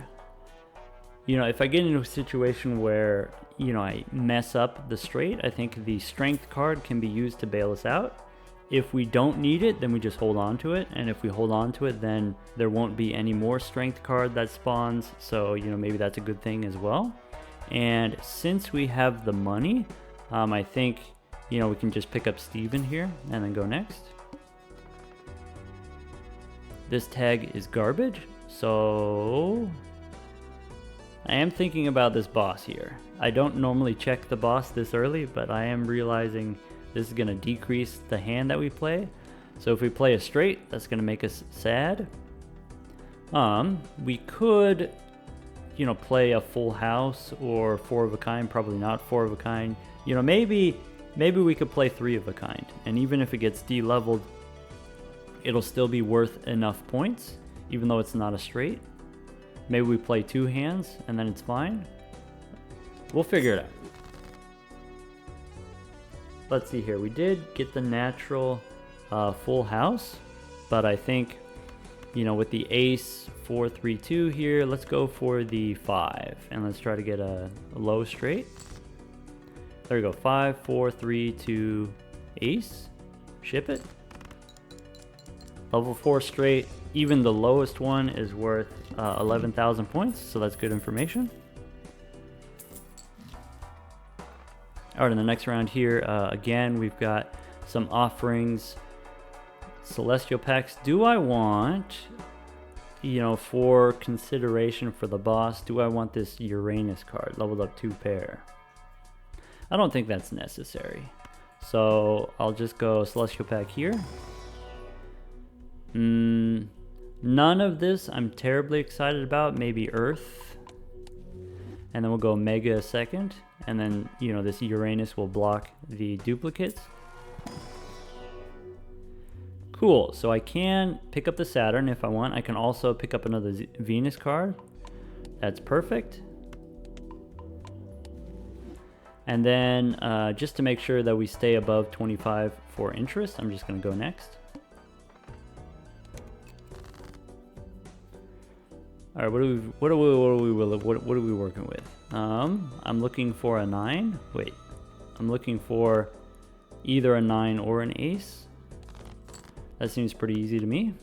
You know, if I get into a situation where, you know, I mess up the straight, I think the strength card can be used to bail us out. If we don't need it, then we just hold on to it. And if we hold on to it, then there won't be any more strength card that spawns. So, you know, maybe that's a good thing as well. And since we have the money, I think, you know, we can just pick up Steven here and then go next. This tag is garbage, so I am thinking about this boss here. I don't normally check the boss this early, but I am realizing this is going to decrease the hand that we play. So if we play a straight, that's going to make us sad. We could, you know, play a full house or 4 of a kind, probably not 4 of a kind. You know, maybe we could play 3 of a kind, and even if it gets de-leveled, it'll still be worth enough points. even though it's not a straight. Maybe we play 2 hands and then it's fine. We'll figure it out. Let's see here. We did get the natural full house, but I think, you know, with the ace 4 3 2 here, let's go for the 5 and let's try to get a low straight. There we go. 5 4 3 2 ace. Ship it. Level 4 straight. Even the lowest one is worth 11,000 points, so that's good information. All right, in the next round here, again, we've got some offerings. Celestial packs. Do I want, you know, for consideration for the boss, do I want this Uranus card, leveled up 2 pair? I don't think that's necessary. So I'll just go Celestial pack here. None of this I'm terribly excited about. Maybe Earth. And then we'll go Mega a second. And then, you know, this Uranus will block the duplicates. Cool, so I can pick up the Saturn if I want. I can also pick up another Venus card. That's perfect. And then just to make sure that we stay above 25 for interest, I'm just gonna go next. All right, what are we working with? I'm looking for a 9. Wait, I'm looking for either a 9 or an ace. That seems pretty easy to me.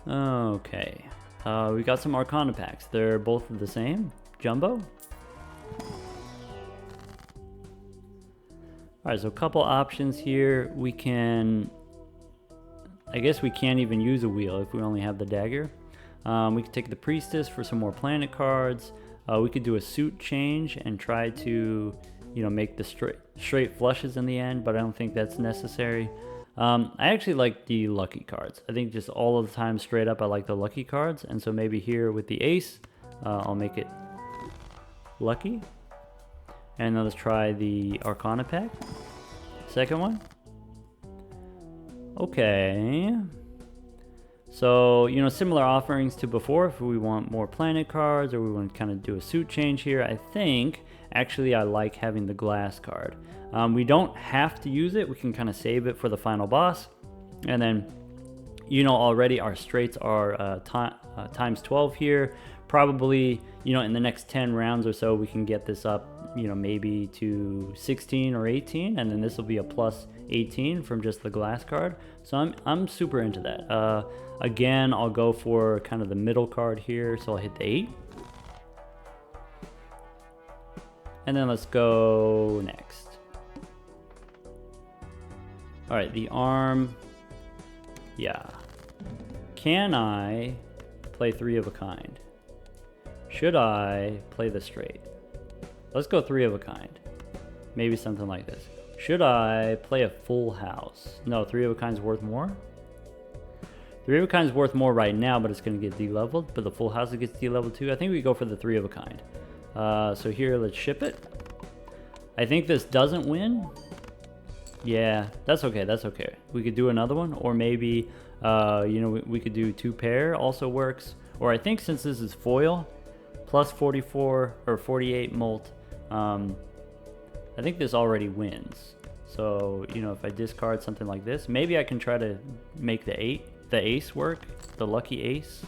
Okay, we got some Arcana packs. They're both the same, jumbo. All right, so a couple options here. We can, I guess we can't even use a wheel if we only have the dagger. We could take the Priestess for some more planet cards. We could do a suit change and try to, you know, make the straight flushes in the end, but I don't think that's necessary. I actually like the lucky cards. I think just all of the time straight up I like the lucky cards, and so maybe here with the ace, I'll make it lucky. And then let's try the Arcana pack. Second one. Okay. So, you know, similar offerings to before. If we want more planet cards or we want to kind of do a suit change here, I think actually I like having the glass card. We don't have to use it. We can kind of save it for the final boss. And then, you know, already our straights are times 12 here. Probably, you know, in the next 10 rounds or so, we can get this up, you know, maybe to 16 or 18, and then this will be a plus 18 from just the glass card. So I'm super into that. Again, I'll go for kind of the middle card here, so I'll hit the 8. And then let's go next. All right, the arm. Yeah. Can I play 3 of a kind? Should I play the straight? Let's go 3 of a kind. Maybe something like this. Should I play a full house? No, 3 of a kind's worth more. 3 of a kind's worth more right now, but it's going to get de-leveled. But the full house gets de-leveled too. I think we go for the 3 of a kind. So here, let's ship it. I think this doesn't win. Yeah, that's okay. That's okay. We could do another one, or maybe, you know, we could do 2 pair. Also works. Or I think since this is foil, plus 44 or 48 molt, I think this already wins. So, you know, if I discard something like this, maybe I can try to make the ace work, the lucky ace.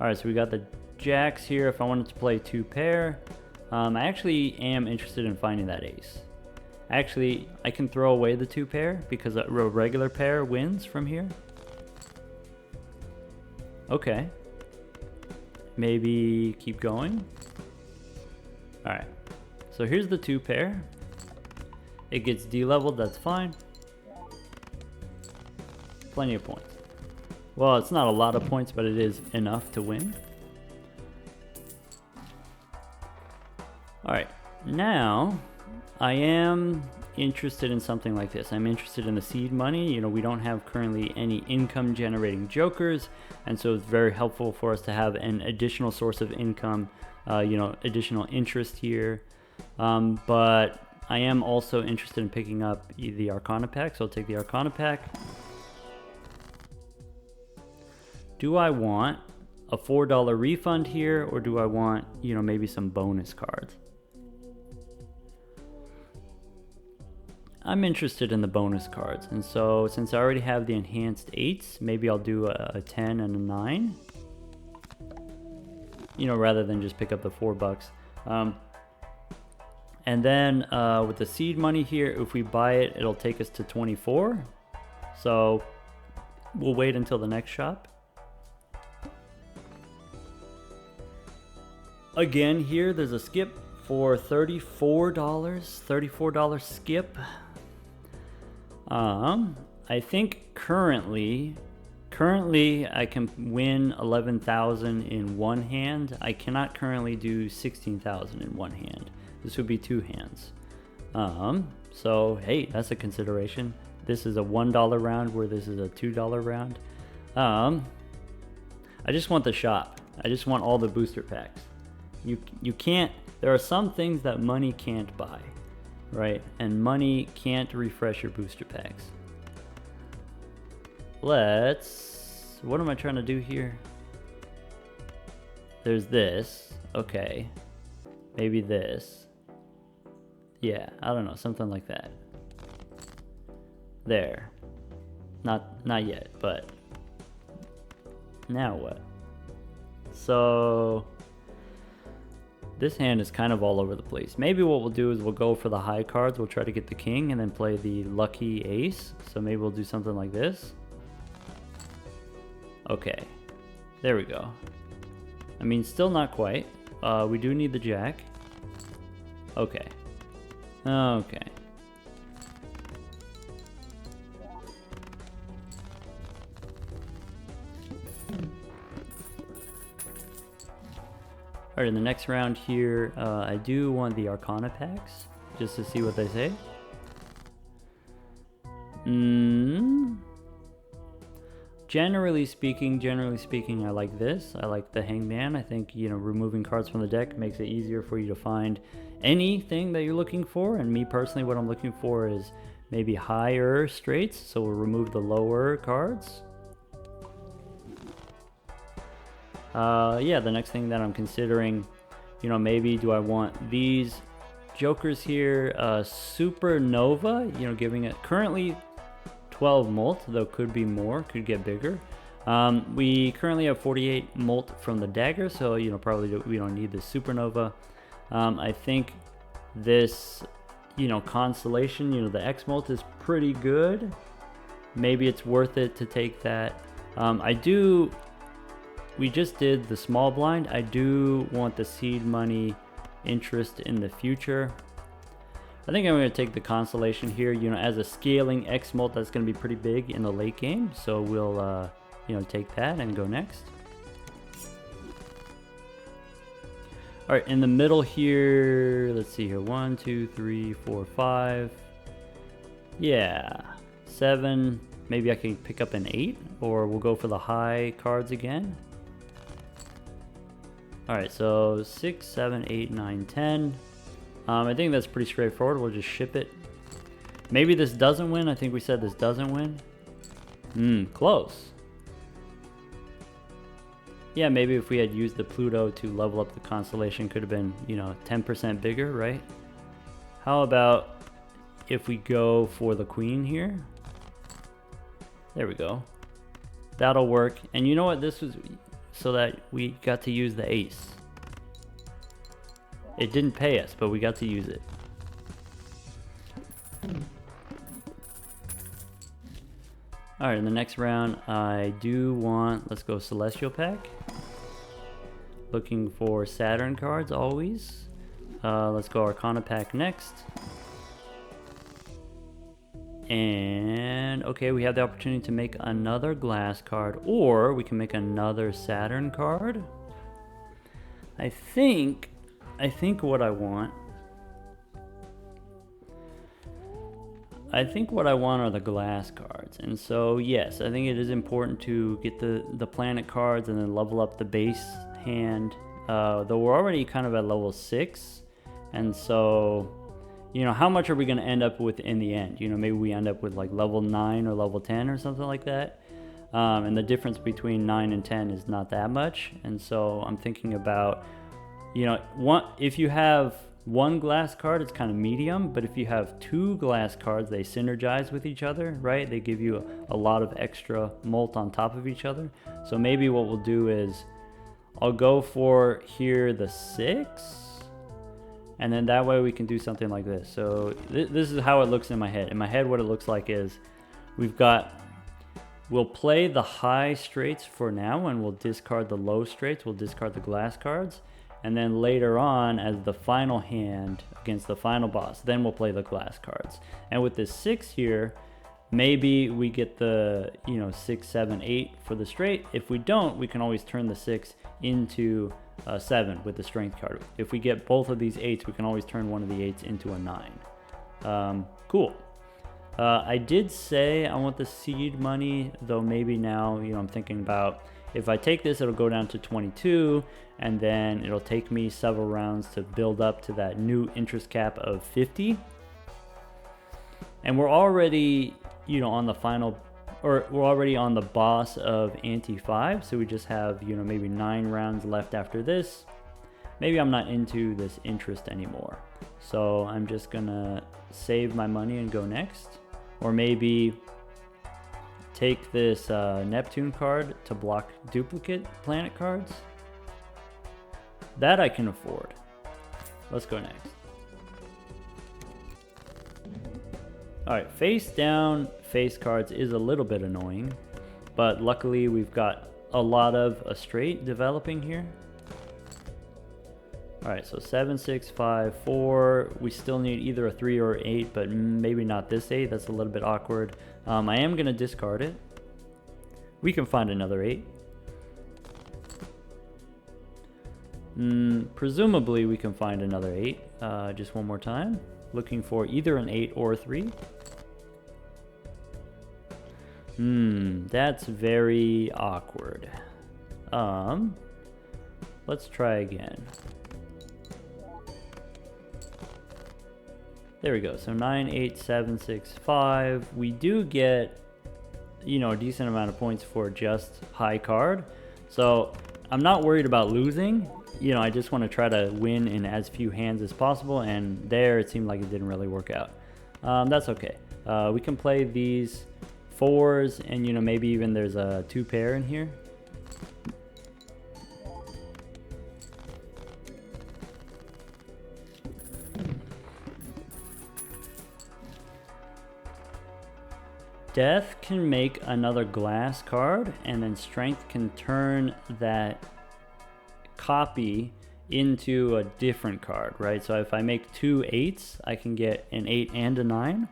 All right, so we got the jacks here. If I wanted to play 2 pair, I actually am interested in finding that ace. Actually, I can throw away the 2 pair because a regular pair wins from here. Okay. Maybe keep going. All right. So here's the 2 pair. It gets de-leveled, that's fine. Plenty of points. Well, it's not a lot of points, but it is enough to win. All right, now I am interested in something like this. I'm interested in the seed money. You know, we don't have currently any income generating jokers, and so it's very helpful for us to have an additional source of income, you know, additional interest here. But I am also interested in picking up the Arcana pack, so I'll take the Arcana pack. Do I want a $4 refund here, or do I want, you know, maybe some bonus cards? I'm interested in the bonus cards, and so since I already have the enhanced 8s, maybe I'll do a 10 and a 9, you know, rather than just pick up the $4. And then with the seed money here, if we buy it, it'll take us to 24. So we'll wait until the next shop. Again, here there's a skip for $34. $34 skip. I think currently I can win 11,000 in one hand. I cannot currently do 16,000 in one hand. This would be two hands. So hey, that's a consideration. This is a $1 round where this is a $2 round. I just want the shop. I just want all the booster packs. You can't, there are some things that money can't buy, right? And money can't refresh your booster packs. What am I trying to do here? There's this, okay. Maybe this. Yeah, I don't know, something like that. There. Not yet, but now what? So this hand is kind of all over the place. Maybe what we'll do is we'll go for the high cards. We'll try to get the king and then play the lucky ace. So maybe we'll do something like this. Okay, there we go. I mean, still not quite. We do need the jack. Okay. Okay. Alright, in the next round here, I do want the Arcana packs, just to see what they say. Generally speaking, I like this. I like the Hangman. I think, you know, removing cards from the deck makes it easier for you to find anything that you're looking for. And me personally, what I'm looking for is maybe higher straights, so we'll remove the lower cards. Yeah, the next thing that I'm considering, you know, maybe do I want these jokers here, Supernova, you know, giving it currently 12 molt, though could be more, could get bigger. We currently have 48 molt from the dagger, so, you know, probably we don't need the Supernova. I think this, you know, constellation, you know, the X molt is pretty good. Maybe it's worth it to take that. We just did the small blind. I do want the seed money interest in the future. I think I'm going to take the constellation here. You know, as a scaling X molt, that's going to be pretty big in the late game. So we'll, you know, take that and go next. All right, in the middle here, let's see here. 1, 2, 3, 4, 5. Yeah, 7. Maybe I can pick up an 8, or we'll go for the high cards again. Alright, so 6, 7, 8, 9, 10. I think that's pretty straightforward. We'll just ship it. Maybe this doesn't win. I think we said this doesn't win. Close. Yeah, maybe if we had used the Pluto to level up the constellation, could have been, you know, 10% bigger, right? How about if we go for the queen here? There we go. That'll work. And you know what? This was so that we got to use the ace. It didn't pay us, but we got to use it. Alright, in the next round, I do want, let's go Celestial pack. Looking for Saturn cards, always. Let's go Arcana pack next. And, okay, we have the opportunity to make another glass card, or we can make another Saturn card. I think what I want I think what I want are the glass cards. And so, yes, I think it is important to get the planet cards and then level up the base hand. Though we're already kind of at level 6. And so, you know, how much are we going to end up with in the end? You know, maybe we end up with like level 9 or level 10 or something like that. And the difference between 9 and 10 is not that much. And so I'm thinking about, you know, if you have one glass card, it's kind of medium, but if you have 2 glass cards, they synergize with each other, right? They give you a lot of extra molt on top of each other. So maybe what we'll do is I'll go for here the 6, and then that way we can do something like this. So this is how it looks in my head. In my head, what it looks like is we'll play the high straights for now, and we'll discard the low straights. We'll discard the glass cards. And then later on, as the final hand against the final boss, then we'll play the glass cards. And with this 6 here, maybe we get the, you know, 6, 7, 8 for the straight. If we don't, we can always turn the 6 into a 7 with the strength card. If we get both of these 8s, we can always turn one of the 8s into a 9. Cool. I did say I want the seed money, though maybe now, you know, I'm thinking about if I take this, it'll go down to 22, and then it'll take me several rounds to build up to that new interest cap of 50. And we're already, you know, on the final, or we're already on the boss of Ante 5, so we just have, you know, maybe 9 rounds left after this. Maybe I'm not into this interest anymore, so I'm just gonna save my money and go next. Or maybe take this Neptune card to block duplicate planet cards. That I can afford. Let's go next. Alright, face down face cards is a little bit annoying, but luckily we've got a lot of a straight developing here. Alright, so 7, 6, 5, 4. We still need either a 3 or 8, but maybe not this 8. That's a little bit awkward. I am going to discard it. We can find another 8. Presumably we can find another 8. Just one more time. Looking for either an 8 or a 3. That's very awkward. Let's try again. There we go. So 9, 8, 7, 6, 5. We do get, you know, a decent amount of points for just high card. So I'm not worried about losing. You know, I just want to try to win in as few hands as possible. And there it seemed like it didn't really work out. That's okay. We can play these 4s, and, you know, maybe even there's a 2 pair in here. Death can make another glass card, and then strength can turn that copy into a different card, right? So if I make 2 8s, I can get an 8 and a 9.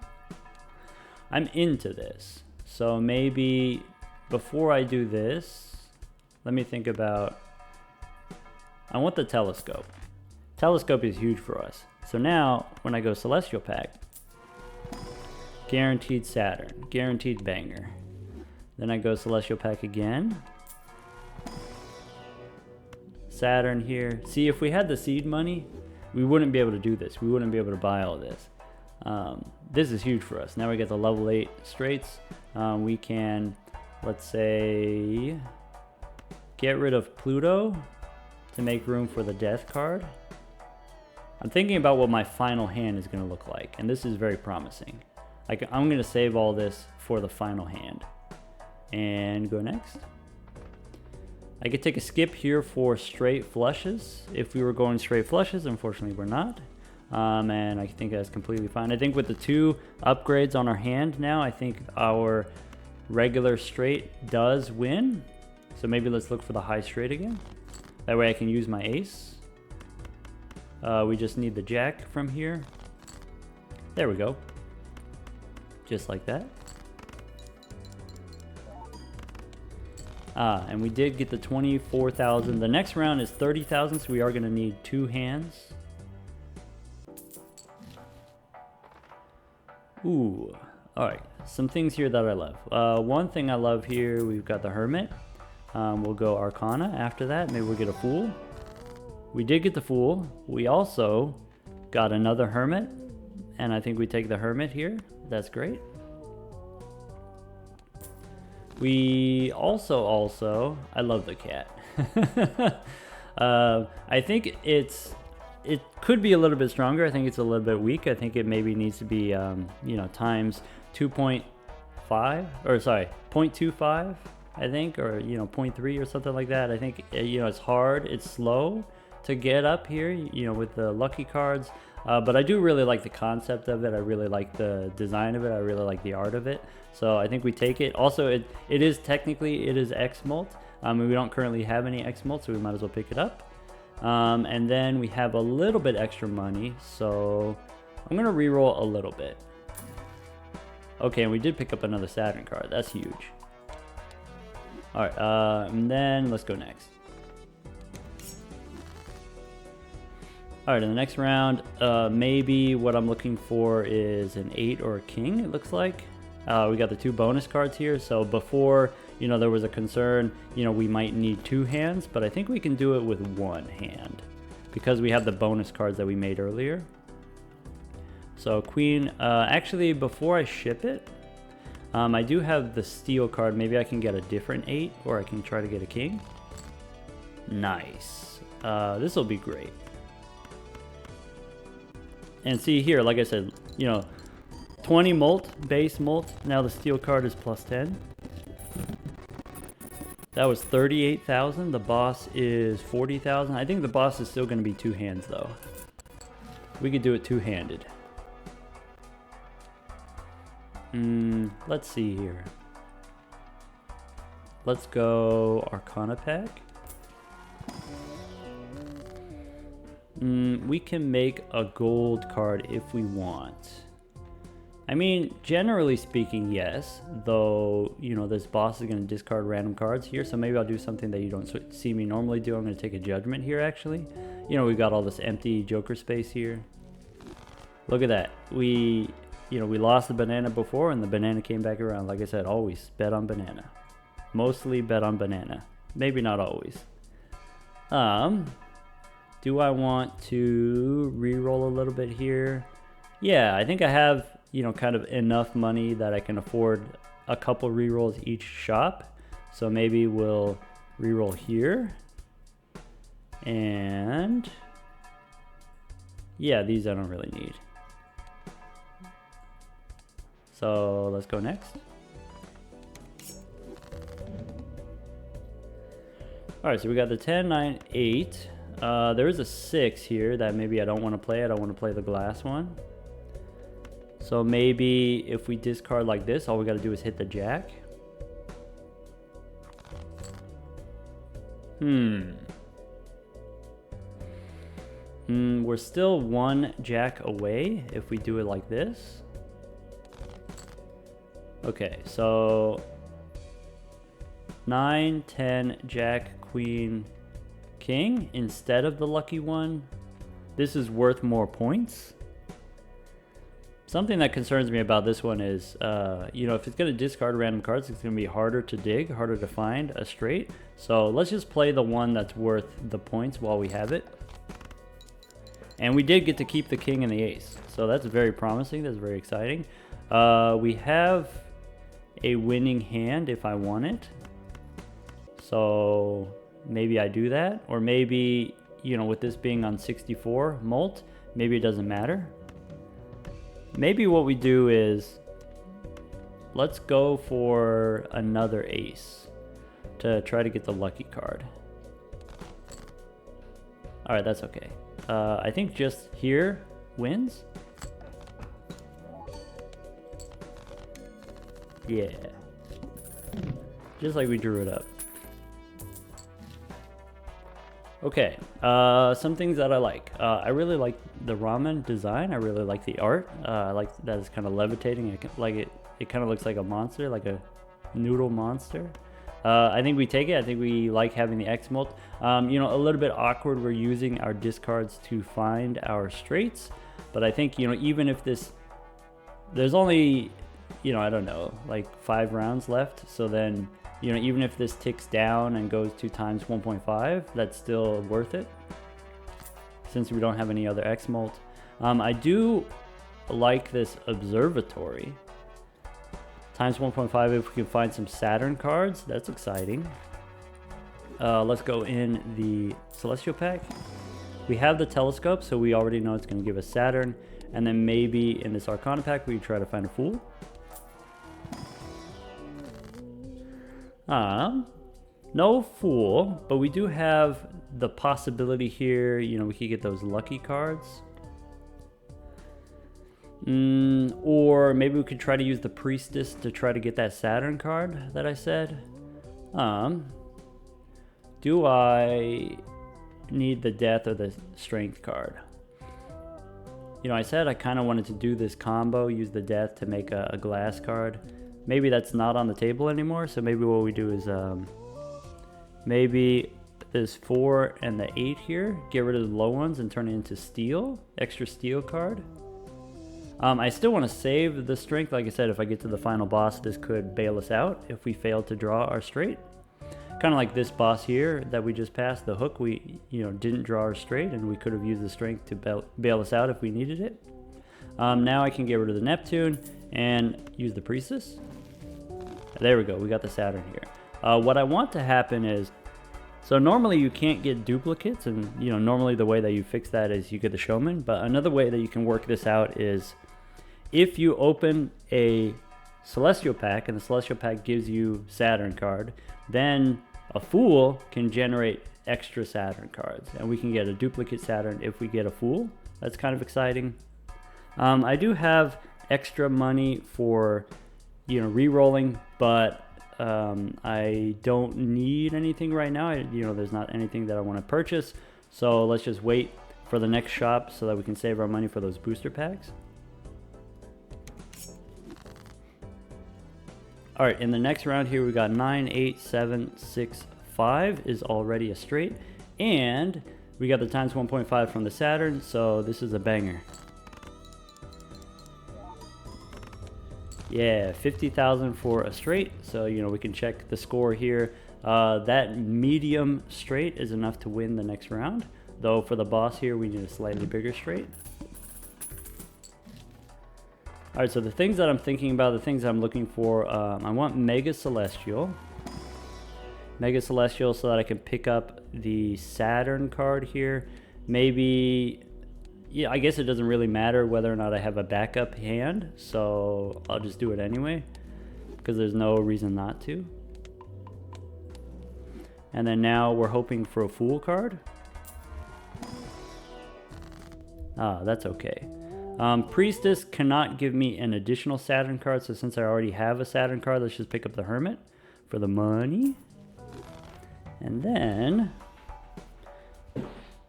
I'm into this. So maybe before I do this, let me think about, I want the telescope. Telescope is huge for us. So now when I go Celestial Pack, guaranteed Saturn, guaranteed banger. Then I go Celestial Pack again. Saturn here. See, if we had the seed money, we wouldn't be able to do this. We wouldn't be able to buy all this. This is huge for us. Now we get the level 8 straights. We can, let's say, get rid of Pluto to make room for the death card. I'm thinking about what my final hand is going to look like, and this is very promising. I'm going to save all this for the final hand. And go next. I could take a skip here for straight flushes. If we were going straight flushes, unfortunately we're not. And I think that's completely fine. I think with the 2 upgrades on our hand now, I think our regular straight does win. So maybe let's look for the high straight again. That way I can use my ace. We just need the jack from here. There we go. Just like that. And we did get the 24,000. The next round is 30,000, so we are going to need 2 hands. Ooh, Alright, some things here that I love. One thing I love here, we've got the Hermit. We'll go Arcana after that. Maybe we'll get a Fool. We did get the Fool. We also got another Hermit. And I think we take the Hermit here. That's great. We also, I love the cat. I think it could be a little bit stronger. I think it's a little bit weak. I think it maybe needs to be, times 2.5, or sorry, 0.25, I think, or, 0.3 or something like that. I think, it's hard, it's slow to get up here, with the lucky cards. But I do really like the concept of it. I really like the design of it. I really like the art of it. So I think we take it. Also, it is X-Molt. We don't currently have any X-Molt, so we might as well pick it up. And then we have a little bit extra money, so I'm going to reroll a little bit. Okay, and we did pick up another Saturn card. That's huge. Alright, and then let's go next. Alright, in the next round, maybe what I'm looking for is an 8 or a king, it looks like. We got the 2 bonus cards here, so before, there was a concern, we might need 2 hands, but I think we can do it with 1 hand because we have the bonus cards that we made earlier. So Queen, actually before I ship it, I do have the Steel card. Maybe I can get a different 8, or I can try to get a king. Nice. This will be great. And see here, like I said, 20 molt, base molt. Now the Steel card is plus 10. That was 38,000. The boss is 40,000. I think the boss is still going to be 2 hands though. We could do it 2-handed. Let's see here. Let's go Arcana pack. We can make a gold card if we want. I mean, generally speaking, yes. Though, this boss is going to discard random cards here. So maybe I'll do something that you don't see me normally do. I'm going to take a Judgment here, actually. We've got all this empty Joker space here. Look at that. We lost the banana before, and the banana came back around. Like I said, always bet on banana. Mostly bet on banana. Maybe not always. Do I want to re-roll a little bit here? Yeah, I think I have, kind of enough money that I can afford a couple re-rolls each shop. So maybe we'll re-roll here. And yeah, these I don't really need. So let's go next. Alright, so we got the 10, 9, 8. There is a 6 here that maybe I don't want to play. I don't want to play the glass one. So maybe if we discard like this, all we got to do is hit the jack. We're still 1 jack away if we do it like this. Okay, so 9, 10, jack, queen, king instead of the lucky one. This is worth more points. Something that concerns me about this one is, if it's going to discard random cards, it's going to be harder to dig, harder to find a straight. So let's just play the one that's worth the points while we have it. And we did get to keep the king and the ace. So that's very promising. That's very exciting. We have a winning hand if I want it. So maybe I do that. Or maybe, with this being on 64 molt, maybe it doesn't matter. Maybe what we do is, let's go for another ace to try to get the lucky card. Alright, that's okay. I think just here wins. Yeah. Just like we drew it up. Okay, some things that I like. I really like the ramen design. I really like the art. I like that it's kind of levitating. It kind of looks like a monster, like a noodle monster. I think we take it. I think we like having the X-Molt. A little bit awkward. We're using our discards to find our straights. But I think, even if this, there's only, you know, I don't know, like 5 rounds left. So then, you know, even if this ticks down and goes to times 1.5, that's still worth it since we don't have any other X molt. I do like this observatory. Times 1.5 if we can find some Saturn cards. That's exciting. Let's go in the Celestial Pack. We have the telescope, so we already know it's going to give us Saturn. And then maybe in this Arcana Pack, we try to find a Fool. No Fool, but we do have the possibility here, you know, we could get those lucky cards. Or maybe we could try to use the Priestess to try to get that Saturn card that I said. Do I need the Death or the Strength card? You know, I said I kind of wanted to do this combo, use the Death to make a glass card. Maybe that's not on the table anymore, so maybe what we do is maybe this 4 and the 8 here, get rid of the low ones and turn it into steel, extra steel card. I still want to save the strength. Like I said, if I get to the final boss, this could bail us out if we fail to draw our straight. Kind of like this boss here that we just passed, the hook, we didn't draw our straight, and we could have used the strength to bail us out if we needed it. Now I can get rid of the Neptune and use the Priestess. There we go, we got the Saturn here. What I want to happen is, so normally you can't get duplicates, and normally the way that you fix that is you get the Showman, but another way that you can work this out is if you open a Celestial Pack and the Celestial Pack gives you Saturn card, then a Fool can generate extra Saturn cards, and we can get a duplicate Saturn if we get a Fool. That's kind of exciting. I do have extra money for re-rolling, but I don't need anything right now. There's not anything that I want to purchase, so let's just wait for the next shop so that we can save our money for those booster packs. All right, in the next round here, we got 9, 8, 7, 6, 5 is already a straight, and we got the times 1.5 from the Saturn, so this is a banger. Yeah, 50,000 for a straight, so we can check the score here. That medium straight is enough to win the next round, though for the boss here, we need a slightly bigger straight. All right, so the things that I'm thinking about, the things I'm looking for, I want Mega Celestial. Mega Celestial so that I can pick up the Saturn card here. Maybe, yeah, I guess it doesn't really matter whether or not I have a backup hand, so I'll just do it anyway, because there's no reason not to. And then now we're hoping for a Fool card. That's okay. Priestess cannot give me an additional Saturn card, so since I already have a Saturn card, let's just pick up the Hermit for the money. And then,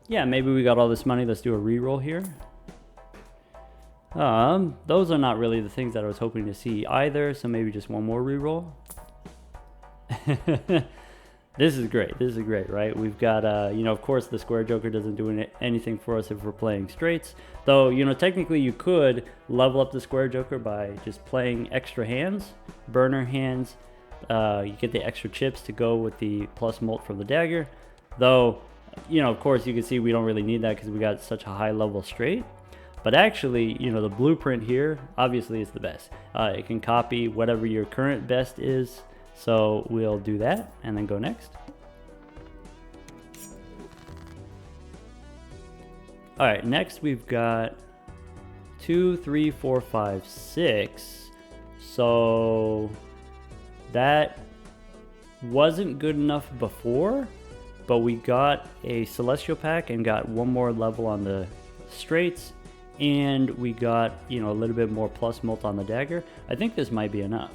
yeah, maybe we got all this money. Let's do a reroll here. Those are not really the things that I was hoping to see either, so maybe just one more reroll. This is great. This is great, right? We've got, of course, the Square Joker doesn't do anything for us if we're playing straights. Though, technically you could level up the Square Joker by just playing extra hands, burner hands. You get the extra chips to go with the plus molt from the dagger. Though, of course, you can see we don't really need that because we got such a high level straight. But actually, the blueprint here, obviously, is the best. It can copy whatever your current best is. So we'll do that and then go next. All right, next we've got 2, 3, 4, 5, 6. So that wasn't good enough before, but we got a Celestial Pack and got one more level on the straights, and we got, a little bit more plus molt on the dagger. I think this might be enough.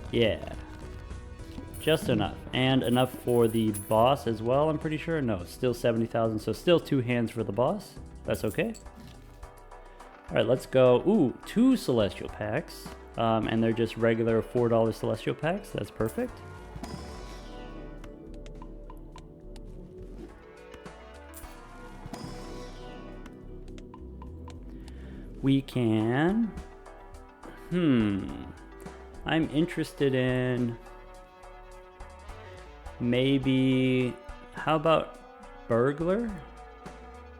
Yeah, just enough, and enough for the boss as well, I'm pretty sure. No, still 70,000, so still 2 hands for the boss. That's okay. All right, let's go. Ooh, 2 Celestial Packs, and they're just regular $4 Celestial Packs. That's perfect. We can... I'm interested in... maybe... how about burglar?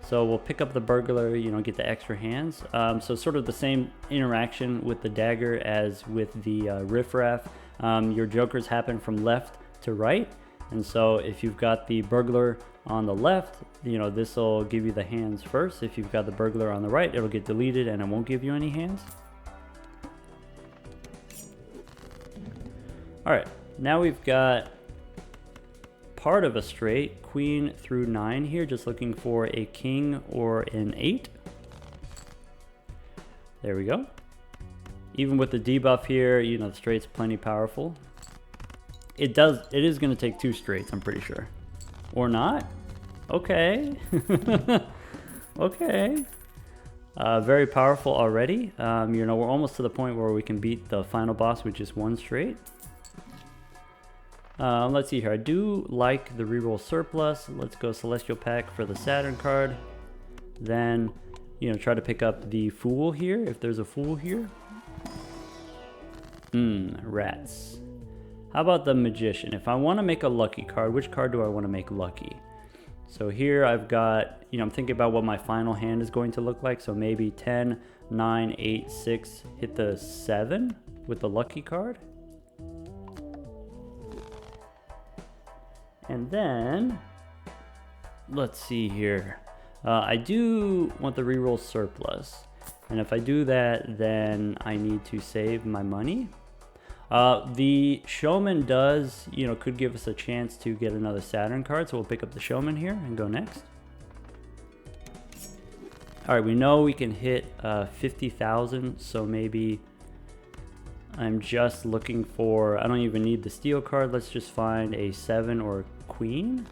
So we'll pick up the burglar, you know, get the extra hands. So sort of the same interaction with the dagger as with the riffraff. Your jokers happen from left to right. And so if you've got the burglar on the left, you know, this will give you the hands first. If you've got the burglar on the right, it'll get deleted and it won't give you any hands. All right, now we've got part of a straight, queen through 9 here, just looking for a king or an 8. There we go. Even with the debuff here, you know, the straight's plenty powerful. It is going to take 2 straights, I'm pretty sure. Or not? Okay. Okay. Very powerful already. You know, we're almost to the point where we can beat the final boss with just 1 straight. Let's see here. I do like the reroll surplus. Let's go Celestial Pack for the Saturn card. Then, you know, try to pick up the Fool here, if there's a Fool here. Rats. How about the Magician? If I want to make a lucky card, which card do I want to make lucky? So here I've got, you know, I'm thinking about what my final hand is going to look like. So maybe 10, 9, 8, 6, hit the 7 with the lucky card. And then, let's see here. I do want the reroll surplus. And if I do that, then I need to save my money. The Showman does, you know, could give us a chance to get another Saturn card. So we'll pick up the Showman here and go next. All right, we know we can hit 50,000. So maybe I'm just looking for, I don't even need the steel card. Let's just find a 7 or a queen.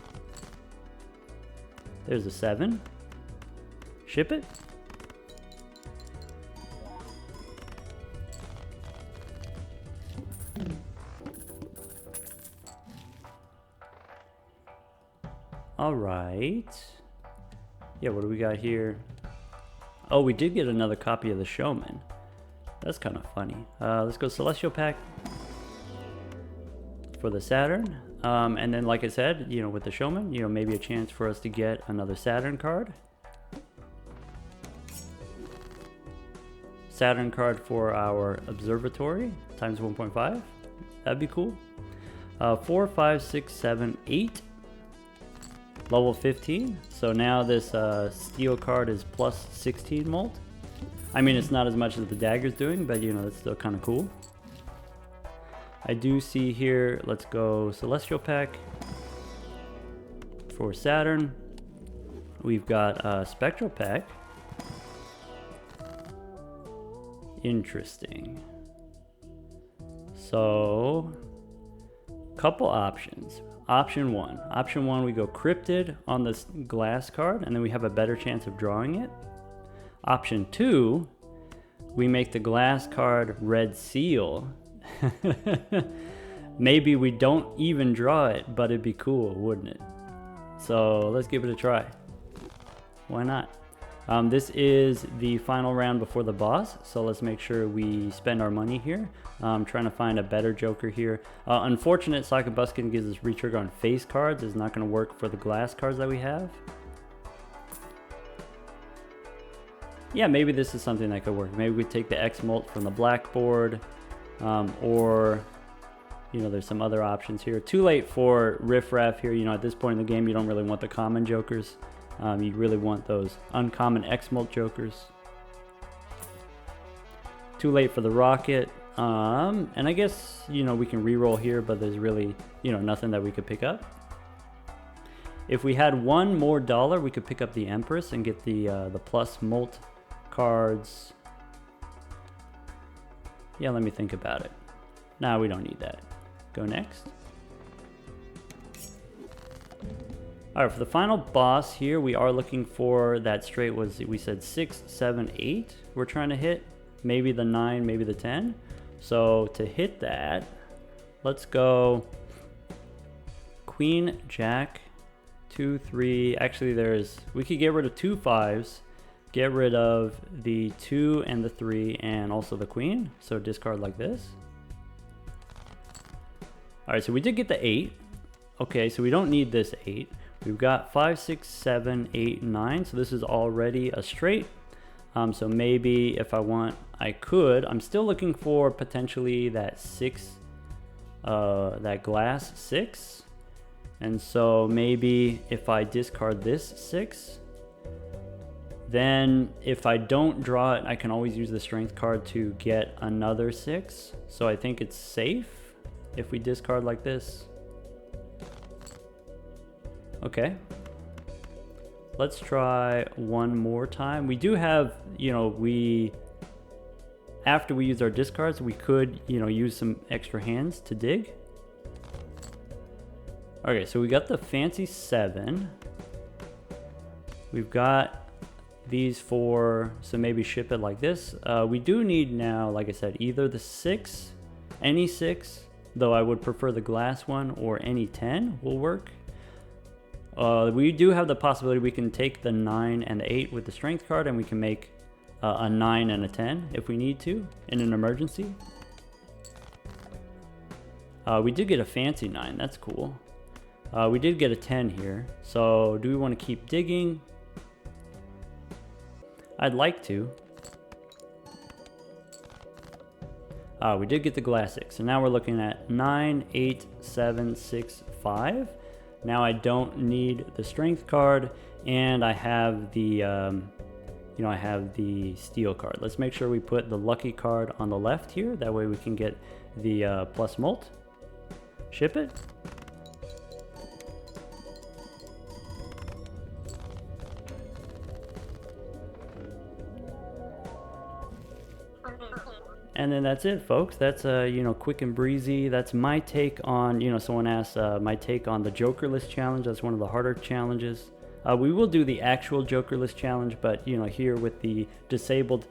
There's a 7. Ship it. All right. Yeah, what do we got here? Oh, we did get another copy of the Showman. That's kind of funny. Let's go Celestial Pack for the Saturn. And then, like I said, you know, with the Showman, you know, maybe a chance for us to get another Saturn card. Saturn card for our Observatory, times 1.5. That'd be cool. 4, 5, 6, 7, 8. Level 15. So now this steel card is plus 16 molt. I mean, it's not as much as the dagger's doing, but you know, it's still kind of cool. I do see here, let's go Celestial Pack for Saturn. We've got Spectral Pack. Interesting. So, couple options. Option one, we go Cryptid on this glass card, and then we have a better chance of drawing it. Option 2, we make the glass card Red Seal. Maybe we don't even draw it, but it'd be cool, wouldn't it? So let's give it a try. Why not? This is the final round before the boss, so let's make sure we spend our money here. Trying to find a better Joker here. Unfortunate, Socket Buskin gives us retrigger on face cards. It's not going to work for the glass cards that we have. Yeah, maybe this is something that could work. Maybe we take the X Molt from the blackboard, or, you know, there's some other options here. Too late for Riff Raff here. You know, at this point in the game, you don't really want the common Jokers. You really want those uncommon X Molt Jokers. Too late for the Rocket. And I guess, you know, we can reroll here, but there's really, you know, nothing that we could pick up. If we had one more dollar, we could pick up the Empress and get the plus Molt cards. Yeah, let me think about it. Nah, we don't need that. Go next. All right, for the final boss here, we are looking for that straight was, we said 6, 7, 8. We're trying to hit maybe the 9, maybe the 10. So to hit that, let's go Queen, Jack, 2, 3. Actually, we could get rid of 2 5s, get rid of the 2 and the 3 and also the queen. So discard like this. All right, so we did get the 8. Okay, so we don't need this 8. We've got 5, 6, 7, 8, 9. So this is already a straight. So maybe if I want, I could. I'm still looking for potentially that 6, that glass 6. And so maybe if I discard this 6, then if I don't draw it, I can always use the strength card to get another 6. So I think it's safe if we discard like this. Okay. Let's try one more time. We do have, you know, after we use our discards, we could, you know, use some extra hands to dig. Okay, so we got the fancy 7. We've got these 4, so maybe ship it like this. We do need now, like I said, either the 6, any 6, though I would prefer the glass one, or any 10 will work. We do have the possibility we can take the 9 and the 8 with the strength card, and we can make a 9 and a 10 if we need to in an emergency. We did get a fancy 9, that's cool. We did get a 10 here, so do we want to keep digging? I'd like to. We did get the glass 6, so now we're looking at 9, 8, 7, 6, 5. Now I don't need the strength card, and I have the, you know, I have the steel card. Let's make sure we put the lucky card on the left here. That way we can get the plus molt. Ship it. And then that's it, folks. That's you know, quick and breezy. That's my take on, you know, someone asked my take on the Jokerless challenge. That's one of the harder challenges. We will do the actual Jokerless challenge, but you know, here with the disabled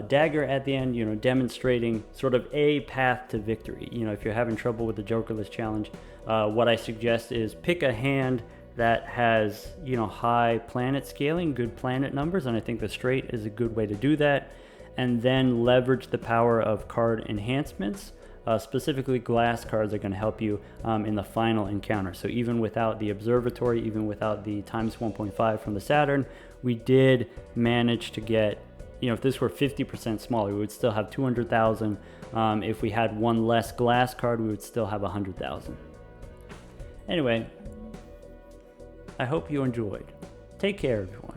dagger at the end, you know, demonstrating sort of a path to victory. You know, if you're having trouble with the Jokerless challenge, what I suggest is pick a hand that has, you know, high planet scaling, good planet numbers, and I think the straight is a good way to do that. And then leverage the power of card enhancements. Specifically, glass cards are going to help you in the final encounter. So even without the observatory, even without the times 1.5 from the Saturn, we did manage to get, you know, if this were 50% smaller, we would still have 200,000. If we had one less glass card, we would still have 100,000. Anyway, I hope you enjoyed. Take care, everyone.